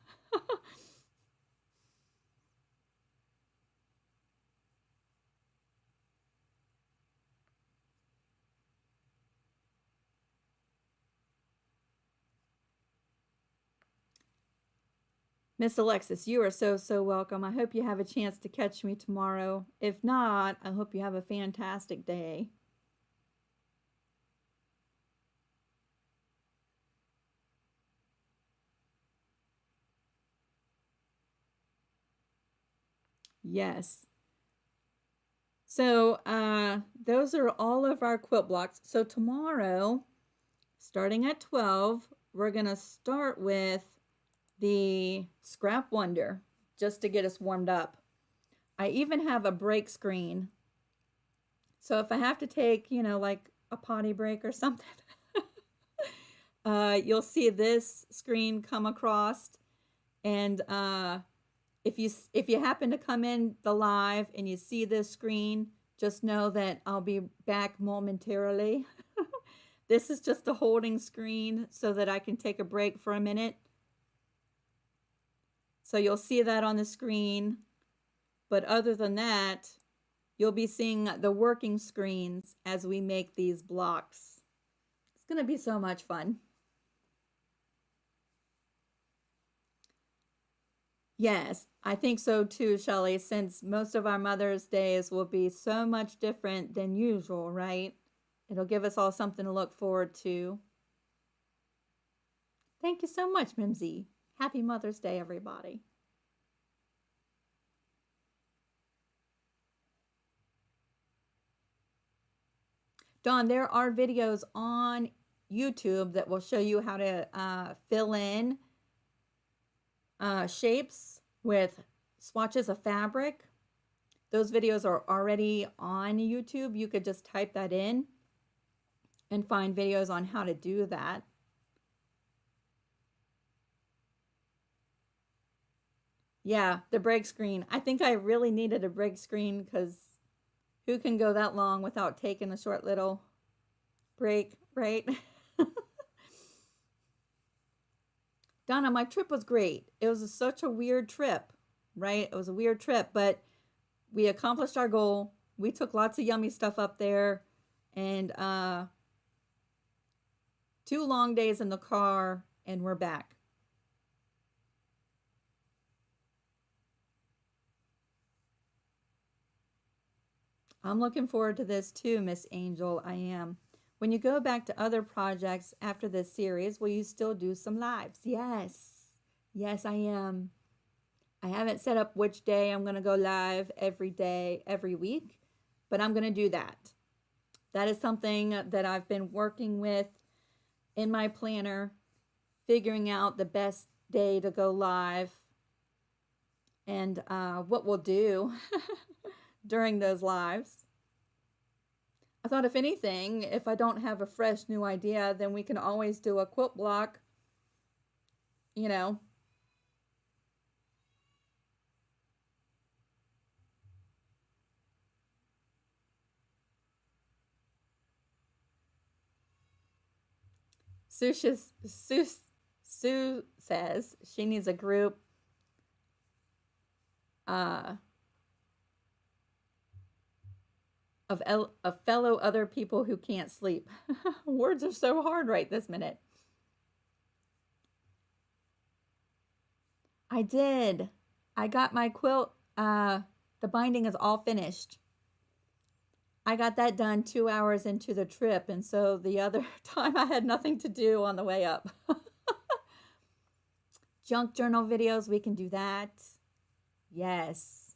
Miss Alexis, you are so welcome. I hope you have a chance to catch me tomorrow. If not, I hope you have a fantastic day. Yes. So those are all of our quilt blocks. So tomorrow, starting at 12, we're going to start with the Scrap Wonder, just to get us warmed up. I even have a break screen. So if I have to take, you know, like a potty break or something, you'll see this screen come across. And if you happen to come in the live and you see this screen, just know that I'll be back momentarily. This is just a holding screen so that I can take a break for a minute. So you'll see that on the screen. But other than that, you'll be seeing the working screens as we make these blocks. It's going to be so much fun. Yes, I think so too, Shelley, since most of our Mother's Days will be so much different than usual, right? It'll give us all something to look forward to. Thank you so much, Mimsy. Happy Mother's Day, everybody. Dawn, there are videos on YouTube that will show you how to fill in shapes with swatches of fabric. Those videos are already on YouTube. You could just type that in and find videos on how to do that. Yeah, the break screen. I think I really needed a break screen because who can go that long without taking a short little break, right? Donna, my trip was great. It was such a weird trip, right? It was a weird trip, but we accomplished our goal. We took lots of yummy stuff up there, and 2 long days in the car, and we're back. I'm looking forward to this too, Miss Angel. I am. When you go back to other projects after this series, will you still do some lives? Yes. Yes, I am. I haven't set up which day I'm going to go live every day, every week, but I'm going to do that. That is something that I've been working with in my planner, figuring out the best day to go live and what we'll do during those lives. I thought, if anything, if I don't have a fresh new idea, then we can always do a quilt block, you know. Sue says she needs a group of fellow other people who can't sleep. Words are so hard right this minute. I did. I got my quilt. The binding is all finished. I got that done 2 hours into the trip, and so the other time I had nothing to do on the way up. Junk journal videos, we can do that. Yes.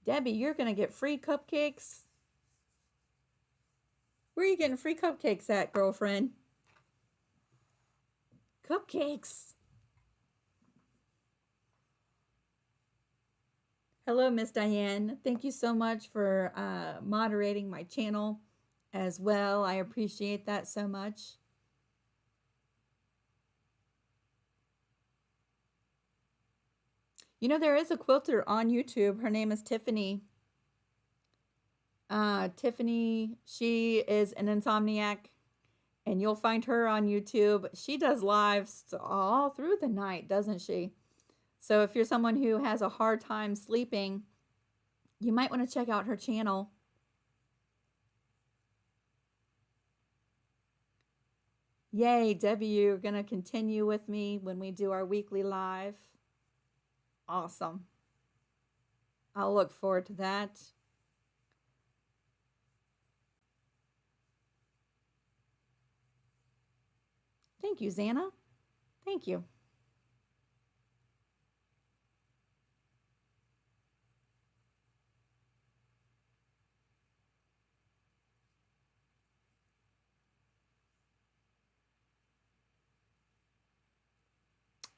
Debbie, you're going to get free cupcakes? Where are you getting free cupcakes at, girlfriend? Cupcakes. Hello, Miss Diane. Thank you so much for moderating my channel as well. I appreciate that so much. You know, there is a quilter on YouTube. Her name is Tiffany. Tiffany, she is an insomniac, and you'll find her on YouTube. She does lives all through the night, doesn't she? So if you're someone who has a hard time sleeping, you might want to check out her channel. Yay, Debbie, you're going to continue with me when we do our weekly live. Awesome. I'll look forward to that. Thank you, Xana. Thank you.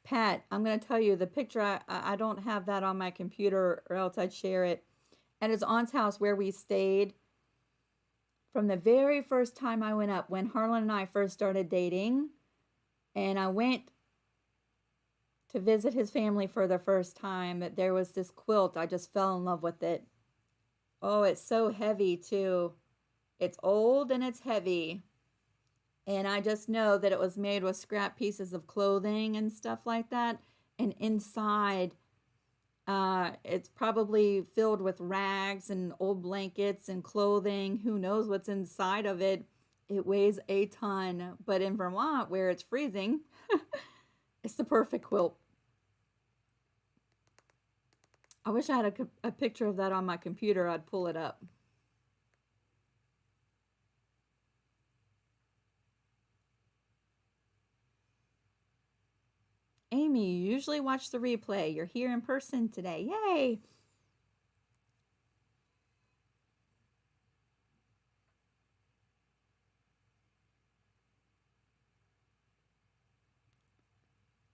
Pat, I'm going to tell you the picture, I don't have that on my computer or else I'd share it. At his aunt's house where we stayed from the very first time I went up, when Harlan and I first started dating, and I went to visit his family for the first time, there was this quilt. I just fell in love with it. Oh, it's so heavy too. It's old and it's heavy. And I just know that it was made with scrap pieces of clothing and stuff like that. And inside, it's probably filled with rags and old blankets and clothing. Who knows what's inside of it? It weighs a ton. But in Vermont, where it's freezing, it's the perfect quilt. I wish I had a picture of that on my computer. I'd pull it up. Amy, you usually watch the replay. You're here in person today. Yay!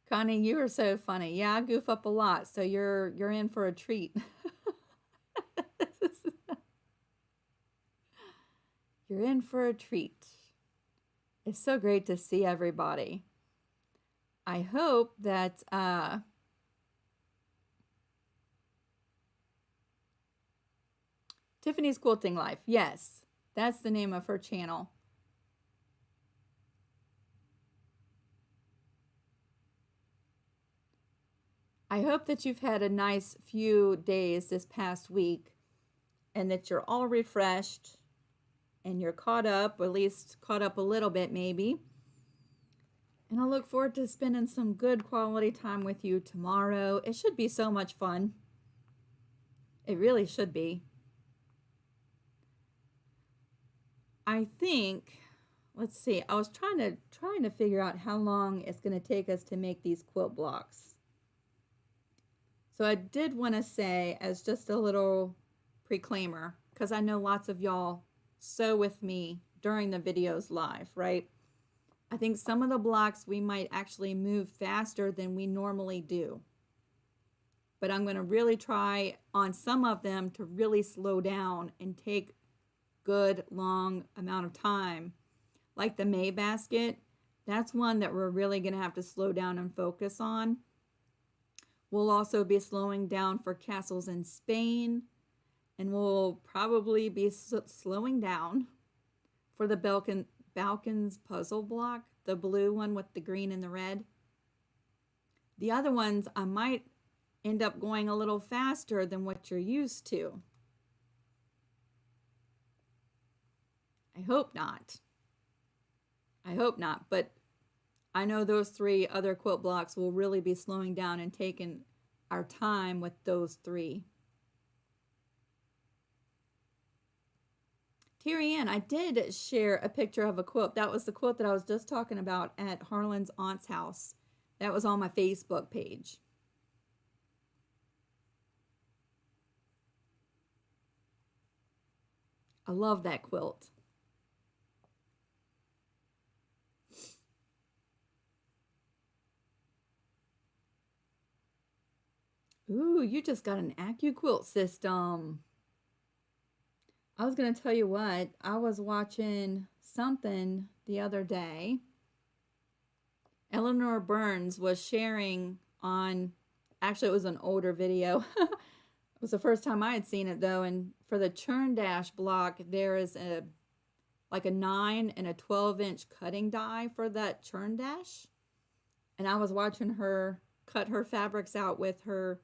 Connie, you are so funny. Yeah, I goof up a lot, so you're in for a treat. You're in for a treat. It's so great to see everybody. I hope that Tiffany's Quilting Life. Yes, that's the name of her channel. I hope that you've had a nice few days this past week and that you're all refreshed and you're caught up, or at least caught up a little bit maybe. And I look forward to spending some good quality time with you tomorrow. It should be so much fun. It really should be. I think, let's see, I was trying to figure out how long it's going to take us to make these quilt blocks. So I did want to say, as just a little preclaimer, because I know lots of y'all sew with me during the videos live, right? I think some of the blocks we might actually move faster than we normally do. But I'm going to really try on some of them to really slow down and take good long amount of time. Like the May basket, that's one that we're really going to have to slow down and focus on. We'll also be slowing down for Castles in Spain, and we'll probably be slowing down for the Balkan's puzzle block, the blue one with the green and the red. The other ones I might end up going a little faster than what you're used to. I hope not. I hope not, but I know those 3 other quilt blocks will really be slowing down and taking our time with those 3. Terry Ann, I did share a picture of a quilt. That was the quilt that I was just talking about at Harlan's aunt's house. That was on my Facebook page. I love that quilt. Ooh, you just got an AccuQuilt system. I was going to tell you what, I was watching something the other day. Eleanor Burns was sharing on, actually it was an older video. It was the first time I had seen it though, and for the churn dash block, there is like a 9 and a 12-inch cutting die for that churn dash. And I was watching her cut her fabrics out with her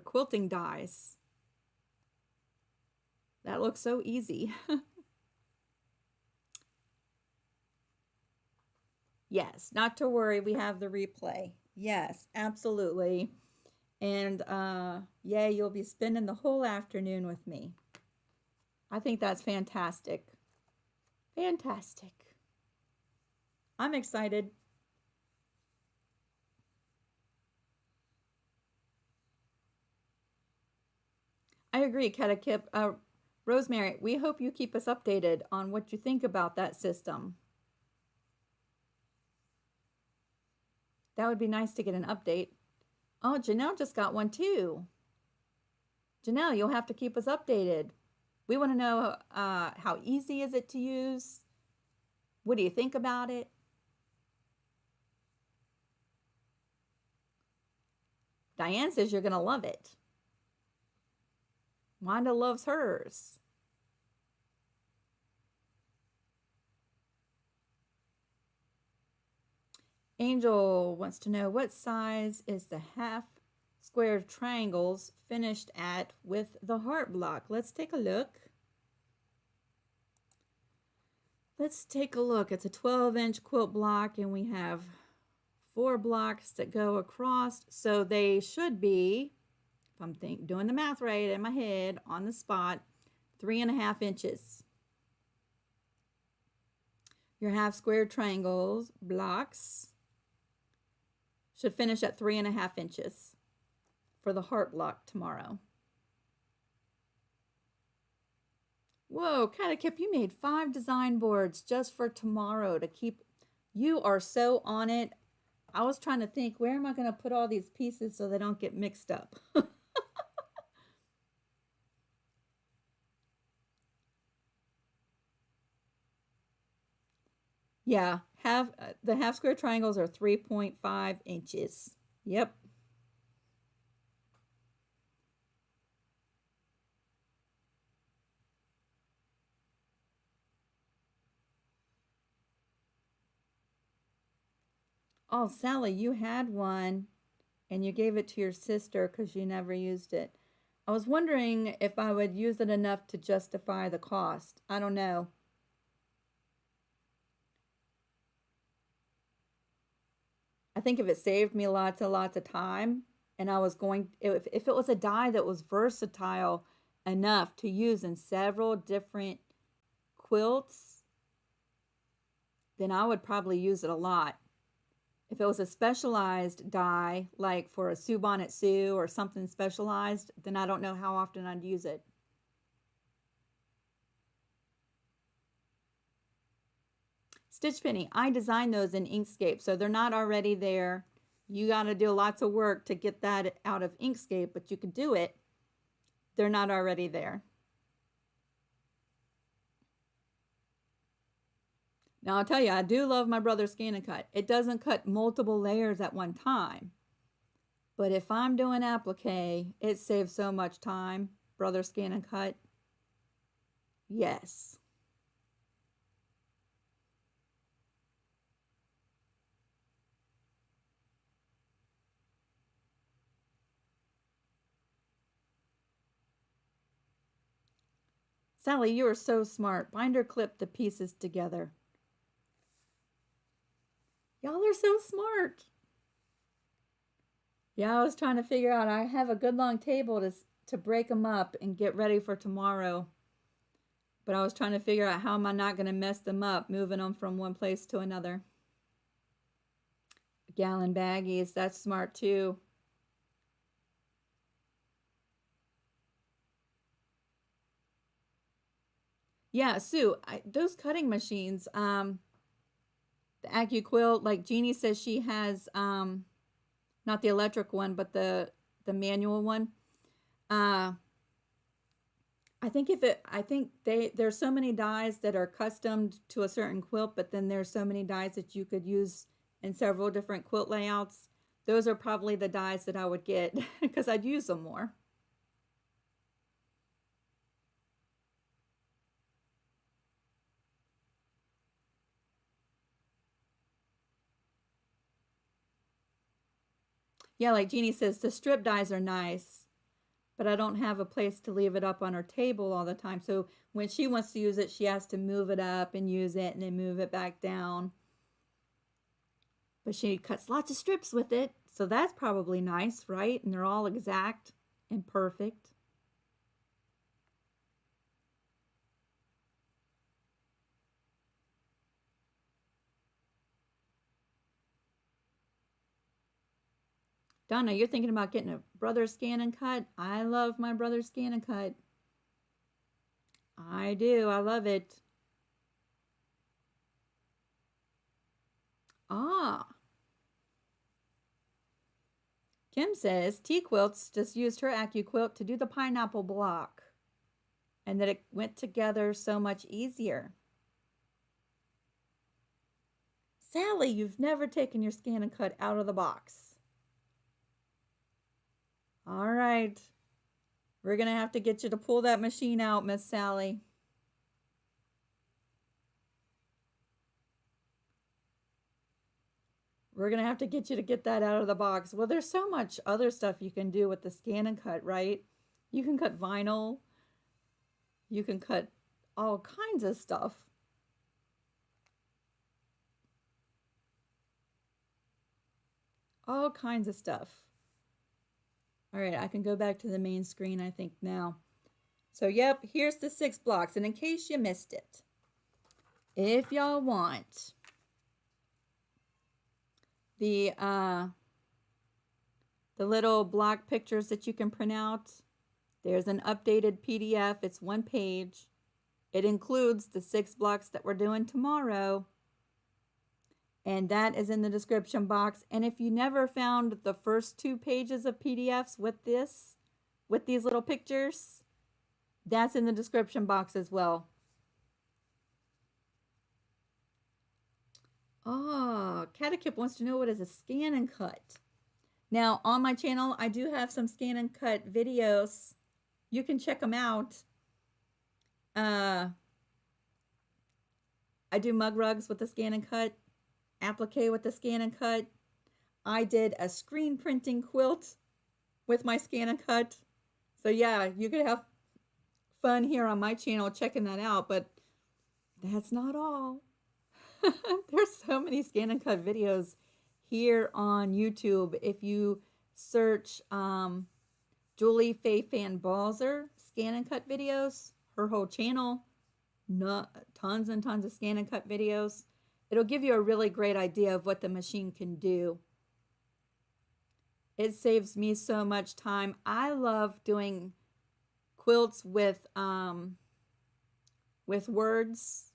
quilting dies. That looks so easy. Yes, not to worry, we have the replay. Yes, absolutely. And yay, you'll be spending the whole afternoon with me. I think that's fantastic. Fantastic. I'm excited. I agree, Katakip. Rosemary, we hope you keep us updated on what you think about that system. That would be nice to get an update. Oh, Janelle just got one too. Janelle, you'll have to keep us updated. We want to know how easy is it to use? What do you think about it? Diane says you're going to love it. Wanda loves hers. Angel wants to know what size is the half square triangles finished at with the heart block. Let's take a look. Let's take a look. It's a 12-inch quilt block, and we have 4 blocks that go across. So they should be, if I'm doing the math right in my head on the spot, 3.5 inches. Your half square triangles blocks should finish at 3.5 inches for the heart block tomorrow. Whoa, Catakip, you made 5 design boards just for tomorrow to keep. You are so on it. I was trying to think, where am I going to put all these pieces so they don't get mixed up? Yeah, the half square triangles are 3.5 inches. Yep. Oh, Sally, you had one and you gave it to your sister because you never used it. I was wondering if I would use it enough to justify the cost. I don't know. I think if it saved me lots and lots of time, and I was going, if it was a die that was versatile enough to use in several different quilts, then I would probably use it a lot. If it was a specialized die, like for a Sue Bonnet Sue or something specialized, then I don't know how often I'd use it. Stitch Penny, I designed those in Inkscape, so they're not already there. You got to do lots of work to get that out of Inkscape, but you could do it. They're not already there. Now, I'll tell you, I do love my Brother Scan and Cut. It doesn't cut multiple layers at one time. But if I'm doing applique, it saves so much time. Brother Scan and Cut. Yes. Sally, you are so smart. Binder clip the pieces together. Y'all are so smart. Yeah, I was trying to figure out. I have a good long table to break them up and get ready for tomorrow. But I was trying to figure out how am I not going to mess them up, moving them from one place to another. Gallon baggies, that's smart too. Yeah, Sue, those cutting machines, the QUILT, like Jeannie says she has, not the electric one, but the manual one. I think there's so many dies that are custom to a certain quilt, but then there's so many dies that you could use in several different quilt layouts. Those are probably the dies that I would get because I'd use them more. Yeah, like Jeannie says, the strip dies are nice, but I don't have a place to leave it up on her table all the time. So when she wants to use it, she has to move it up and use it and then move it back down. But she cuts lots of strips with it, so that's probably nice, right? And they're all exact and perfect. Donna, you're thinking about getting a Brother Scan and Cut? I love my Brother Scan and Cut. I do. I love it. Ah. Kim says T-Quilts just used her AccuQuilt to do the pineapple block and that it went together so much easier. Sally, you've never taken your Scan and Cut out of the box. All right. We're going to have to get you to pull that machine out, Miss Sally. We're going to have to get you to get that out of the box. Well, there's so much other stuff you can do with the scan and cut, right? You can cut vinyl. You can cut all kinds of stuff. All kinds of stuff. All right, I can go back to the main screen, I think, now. So, yep, here's the 6 blocks. And in case you missed it, if y'all want the little block pictures that you can print out, there's an updated PDF. It's 1 page. It includes the 6 blocks that we're doing tomorrow. And that is in the description box. And if you never found the first 2 pages of PDFs with these little pictures, that's in the description box as well. Oh, Catakip wants to know what is a scan and cut. Now, on my channel, I do have some scan and cut videos. You can check them out. I do mug rugs with the scan and cut, applique with the scan and cut. I did a screen printing quilt with my scan and cut. So yeah, you could have fun here on my channel checking that out, but that's not all. There's so many scan and cut videos here on YouTube. If you search Julie Faye Fan Balzer scan and cut videos, her whole channel, tons and tons of scan and cut videos. It'll give you a really great idea of what the machine can do. It saves me so much time. I love doing quilts with words,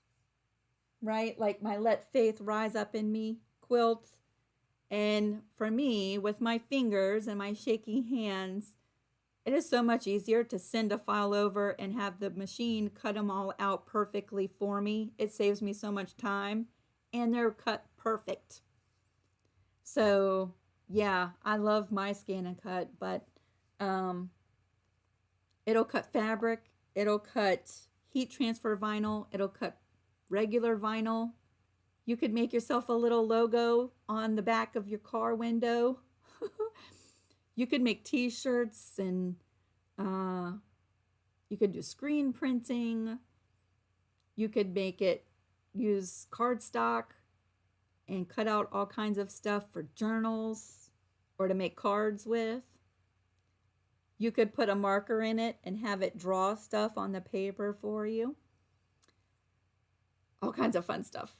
right? Like my Let Faith Rise Up in Me quilt. And for me, with my fingers and my shaky hands, it is so much easier to send a file over and have the machine cut them all out perfectly for me. It saves me so much time, and they're cut perfect. So yeah, I love my scan and cut, but it'll cut fabric, it'll cut heat transfer vinyl, it'll cut regular vinyl. You could make yourself a little logo on the back of your car window. You could make t-shirts, and you could do screen printing. You could make it, use cardstock and cut out all kinds of stuff for journals or to make cards with. You could put a marker in it and have it draw stuff on the paper for you. All kinds of fun stuff.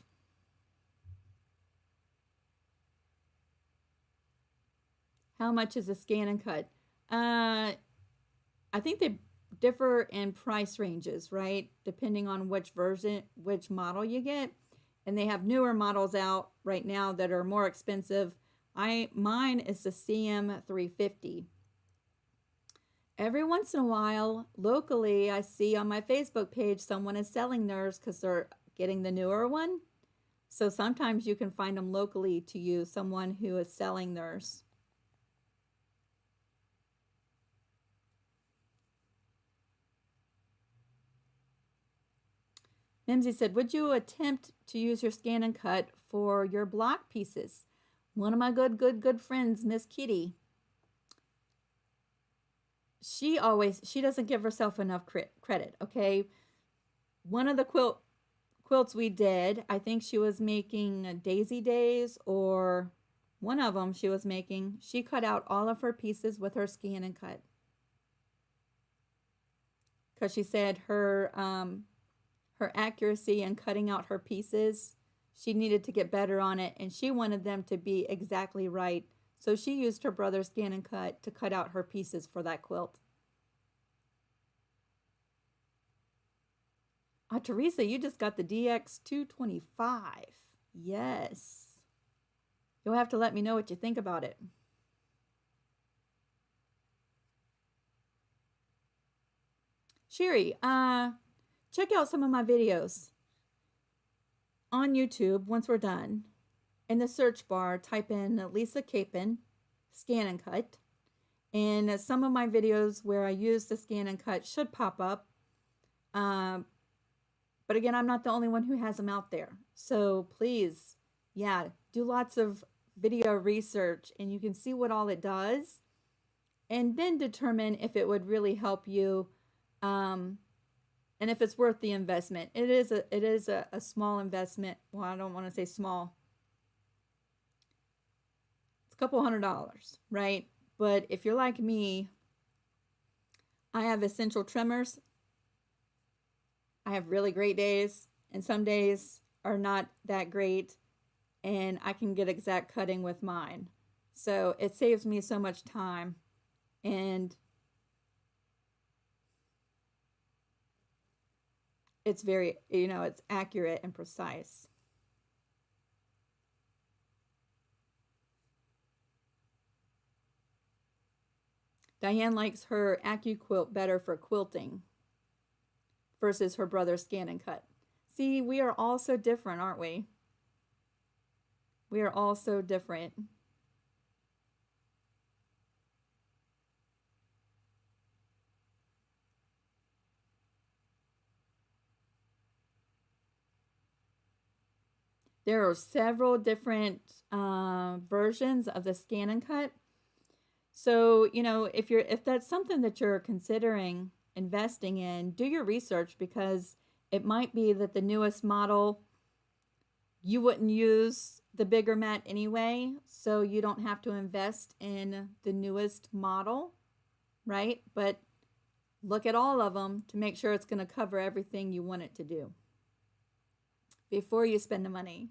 How much is a scan and cut? I think they differ in price ranges, right? Depending on which version, which model you get. And they have newer models out right now that are more expensive. Mine is the CM350. Every once in a while, locally, I see on my Facebook page someone is selling theirs because they're getting the newer one. So sometimes you can find them locally to you, someone who is selling theirs. Mimsy said, would you attempt to use your scan and cut for your block pieces? One of my good friends, Miss Kitty, she doesn't give herself enough credit, okay? One of the quilts we did, I think she was making Daisy Days, or one of them she was making. She cut out all of her pieces with her scan and cut. Because she said her accuracy in cutting out her pieces, she needed to get better on it, and she wanted them to be exactly right. So she used her brother's scan and cut to cut out her pieces for that quilt. Teresa, you just got the DX225. Yes. You'll have to let me know what you think about it. Sherry, check out some of my videos on YouTube once we're done. In the search bar, type in Lisa Capon, scan and cut, And some of my videos where I use the scan and cut should pop up. But again, I'm not the only one who has them out there. So please, yeah, do lots of video research and you can see what all it does and then determine if it would really help you and if it's worth the investment. It is a small investment. Well, I don't want to say small. It's a couple $100, right? But if you're like me, I have essential trimmers. I have really great days, and some days are not that great, and I can get exact cutting with mine. So it saves me so much time, and it's very, it's accurate and precise. Diane likes her QUILT better for quilting versus her brother's scan and cut. See, we are all so different, aren't we? We are all so different. There are several different versions of the scan and cut. So, if that's something that you're considering investing in, do your research, because it might be that the newest model, you wouldn't use the bigger mat anyway, so you don't have to invest in the newest model, right? But look at all of them to make sure it's going to cover everything you want it to do before you spend the money.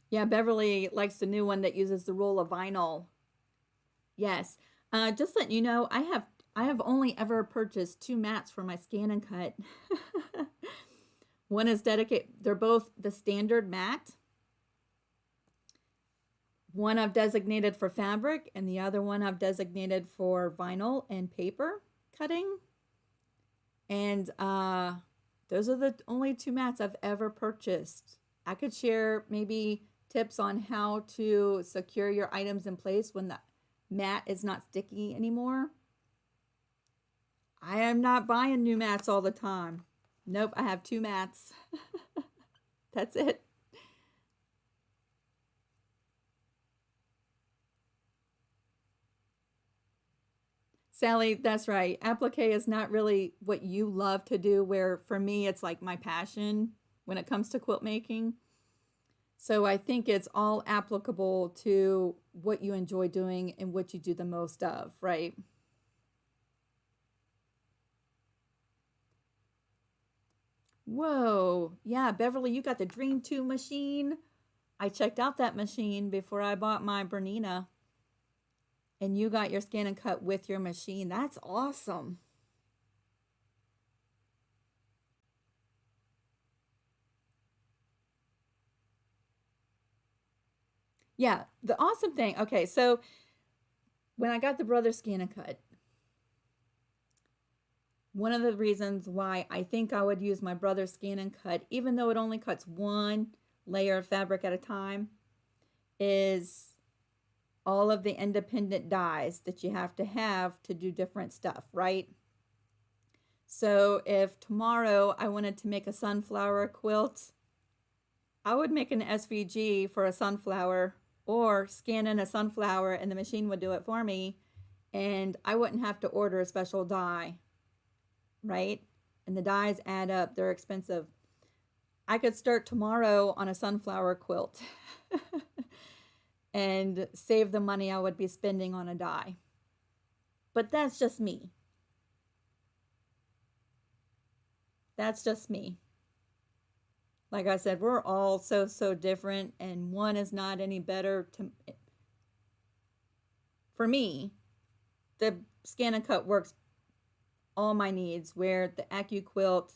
Yeah, Beverly likes the new one that uses the roll of vinyl. Yes. Just letting you know, I have only ever purchased 2 mats for my scan and cut. One is dedicated. They're both the standard mat. One I've designated for fabric, and the other one I've designated for vinyl and paper cutting. And those are the only 2 mats I've ever purchased. I could share maybe tips on how to secure your items in place when the mat is not sticky anymore. I am not buying new mats all the time. Nope, I have 2 mats. That's it. Sally, that's right. Applique is not really what you love to do, where for me it's like my passion when it comes to quilt making. So I think it's all applicable to what you enjoy doing and what you do the most of, right? Whoa. Yeah, Beverly, you got the Dream 2 machine. I checked out that machine before I bought my Bernina. And you got your scan and cut with your machine. That's awesome. Yeah, the awesome thing. Okay, so when I got the Brother scan and cut, one of the reasons why I think I would use my Brother scan and cut, even though it only cuts 1 layer of fabric at a time, is all of the independent dies that you have to do different stuff, right? So if tomorrow I wanted to make a sunflower quilt, I would make an SVG for a sunflower or scan in a sunflower and the machine would do it for me, and I wouldn't have to order a special die, right? And the dies add up, they're expensive. I could start tomorrow on a sunflower quilt and save the money I would be spending on a die. But that's just me. That's just me. Like I said, we're all so different, and one is not any better for me. The scan and cut works all my needs, where the QUILT,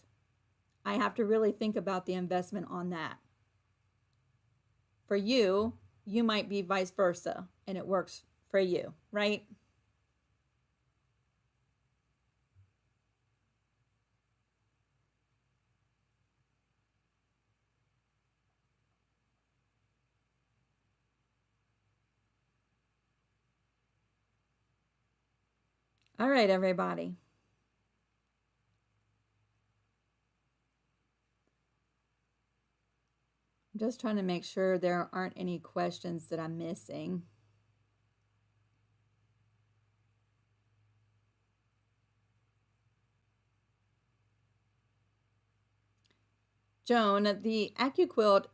I have to really think about the investment on that. For you, you might be vice versa, and it works for you, right? All right, everybody. I'm just trying to make sure there aren't any questions that I'm missing. Joan, the QUILT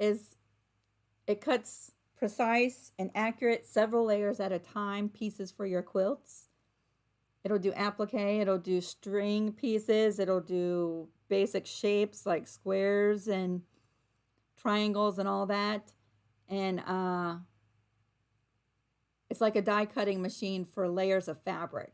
it cuts precise and accurate several layers at a time pieces for your quilts. It'll do applique, it'll do string pieces, it'll do basic shapes like squares and triangles and all that. And it's like a die cutting machine for layers of fabric.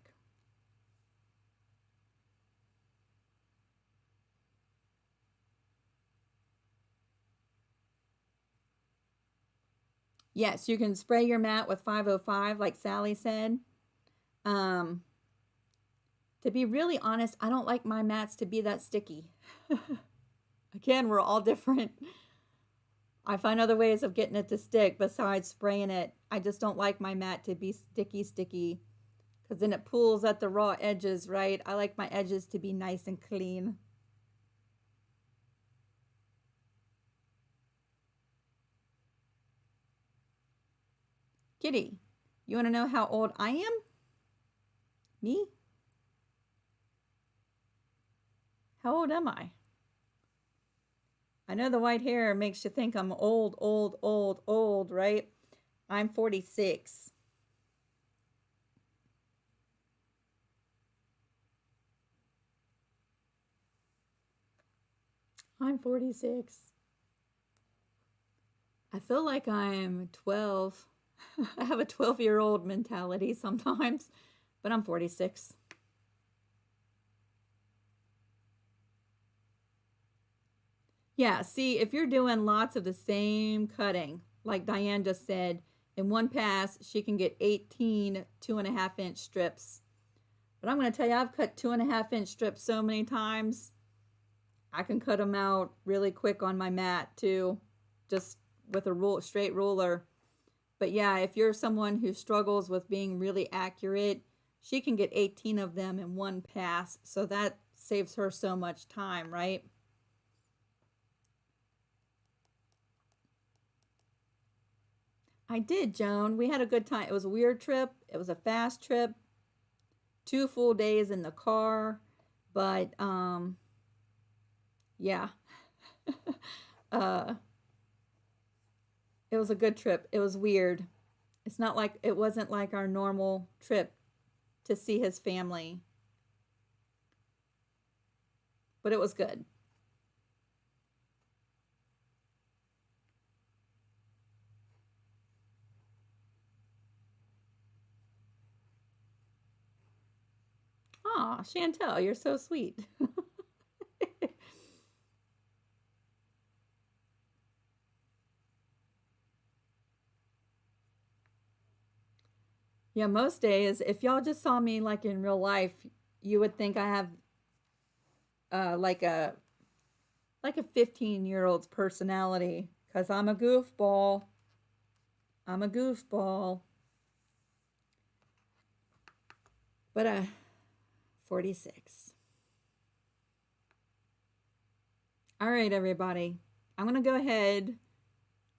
Yes, you can spray your mat with 505 like Sally said. To be really honest, I don't like my mats to be that sticky. Again, we're all different. I find other ways of getting it to stick besides spraying it. I just don't like my mat to be sticky because then it pulls at the raw edges, right? I like my edges to be nice and clean. Kitty, you want to know how old I am? Me? How old am I? I know the white hair makes you think I'm old, right? I'm 46. I'm 46. I feel like I'm 12. I have a 12-year-old mentality sometimes, but I'm 46. Yeah, see, if you're doing lots of the same cutting, like Diane just said, in one pass, she can get 18 2.5-inch strips. But I'm going to tell you, I've cut 2.5-inch strips so many times, I can cut them out really quick on my mat too, just with a straight ruler. But yeah, if you're someone who struggles with being really accurate, she can get 18 of them in one pass. So that saves her so much time, right? I did, Joan. We had a good time. It was a weird trip. It was a fast trip. 2 full days in the car. But, yeah. It was a good trip. It was weird. It wasn't like our normal trip to see his family. But it was good. Aw, Chantel, you're so sweet. Yeah, most days, if y'all just saw me like in real life, you would think I have like a 15-year-old's personality because I'm a goofball. I'm a goofball. But 46. All right, everybody. I'm going to go ahead,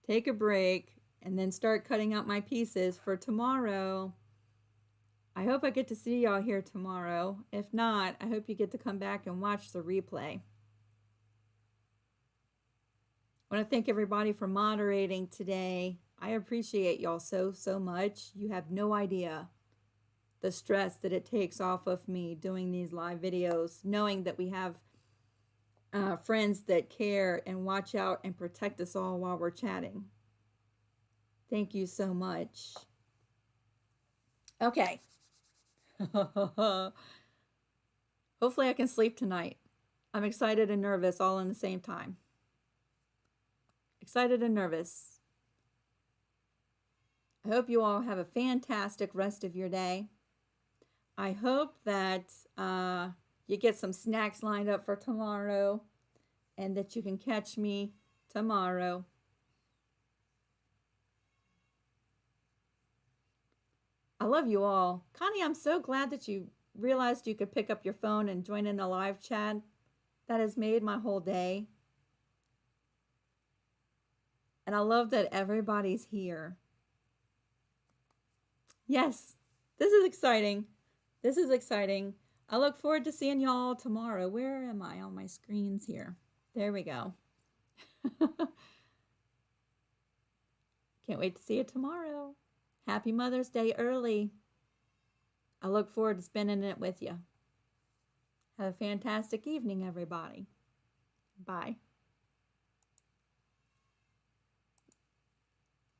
take a break, and then start cutting out my pieces for tomorrow. I hope I get to see y'all here tomorrow. If not, I hope you get to come back and watch the replay. I want to thank everybody for moderating today. I appreciate y'all so much. You have no idea the stress that it takes off of me doing these live videos, knowing that we have friends that care and watch out and protect us all while we're chatting. Thank you so much. Okay. Hopefully I can sleep tonight. I'm excited and nervous all in the same time. Excited and nervous. I hope you all have a fantastic rest of your day. I hope that you get some snacks lined up for tomorrow and that you can catch me tomorrow. I love you all. Connie, I'm so glad that you realized you could pick up your phone and join in a live chat. That has made my whole day. And I love that everybody's here. Yes, this is exciting. This is exciting. I look forward to seeing y'all tomorrow. Where am I on my screens here? There we go. Can't wait to see you tomorrow. Happy Mother's Day early. I look forward to spending it with you. Have a fantastic evening, everybody. Bye.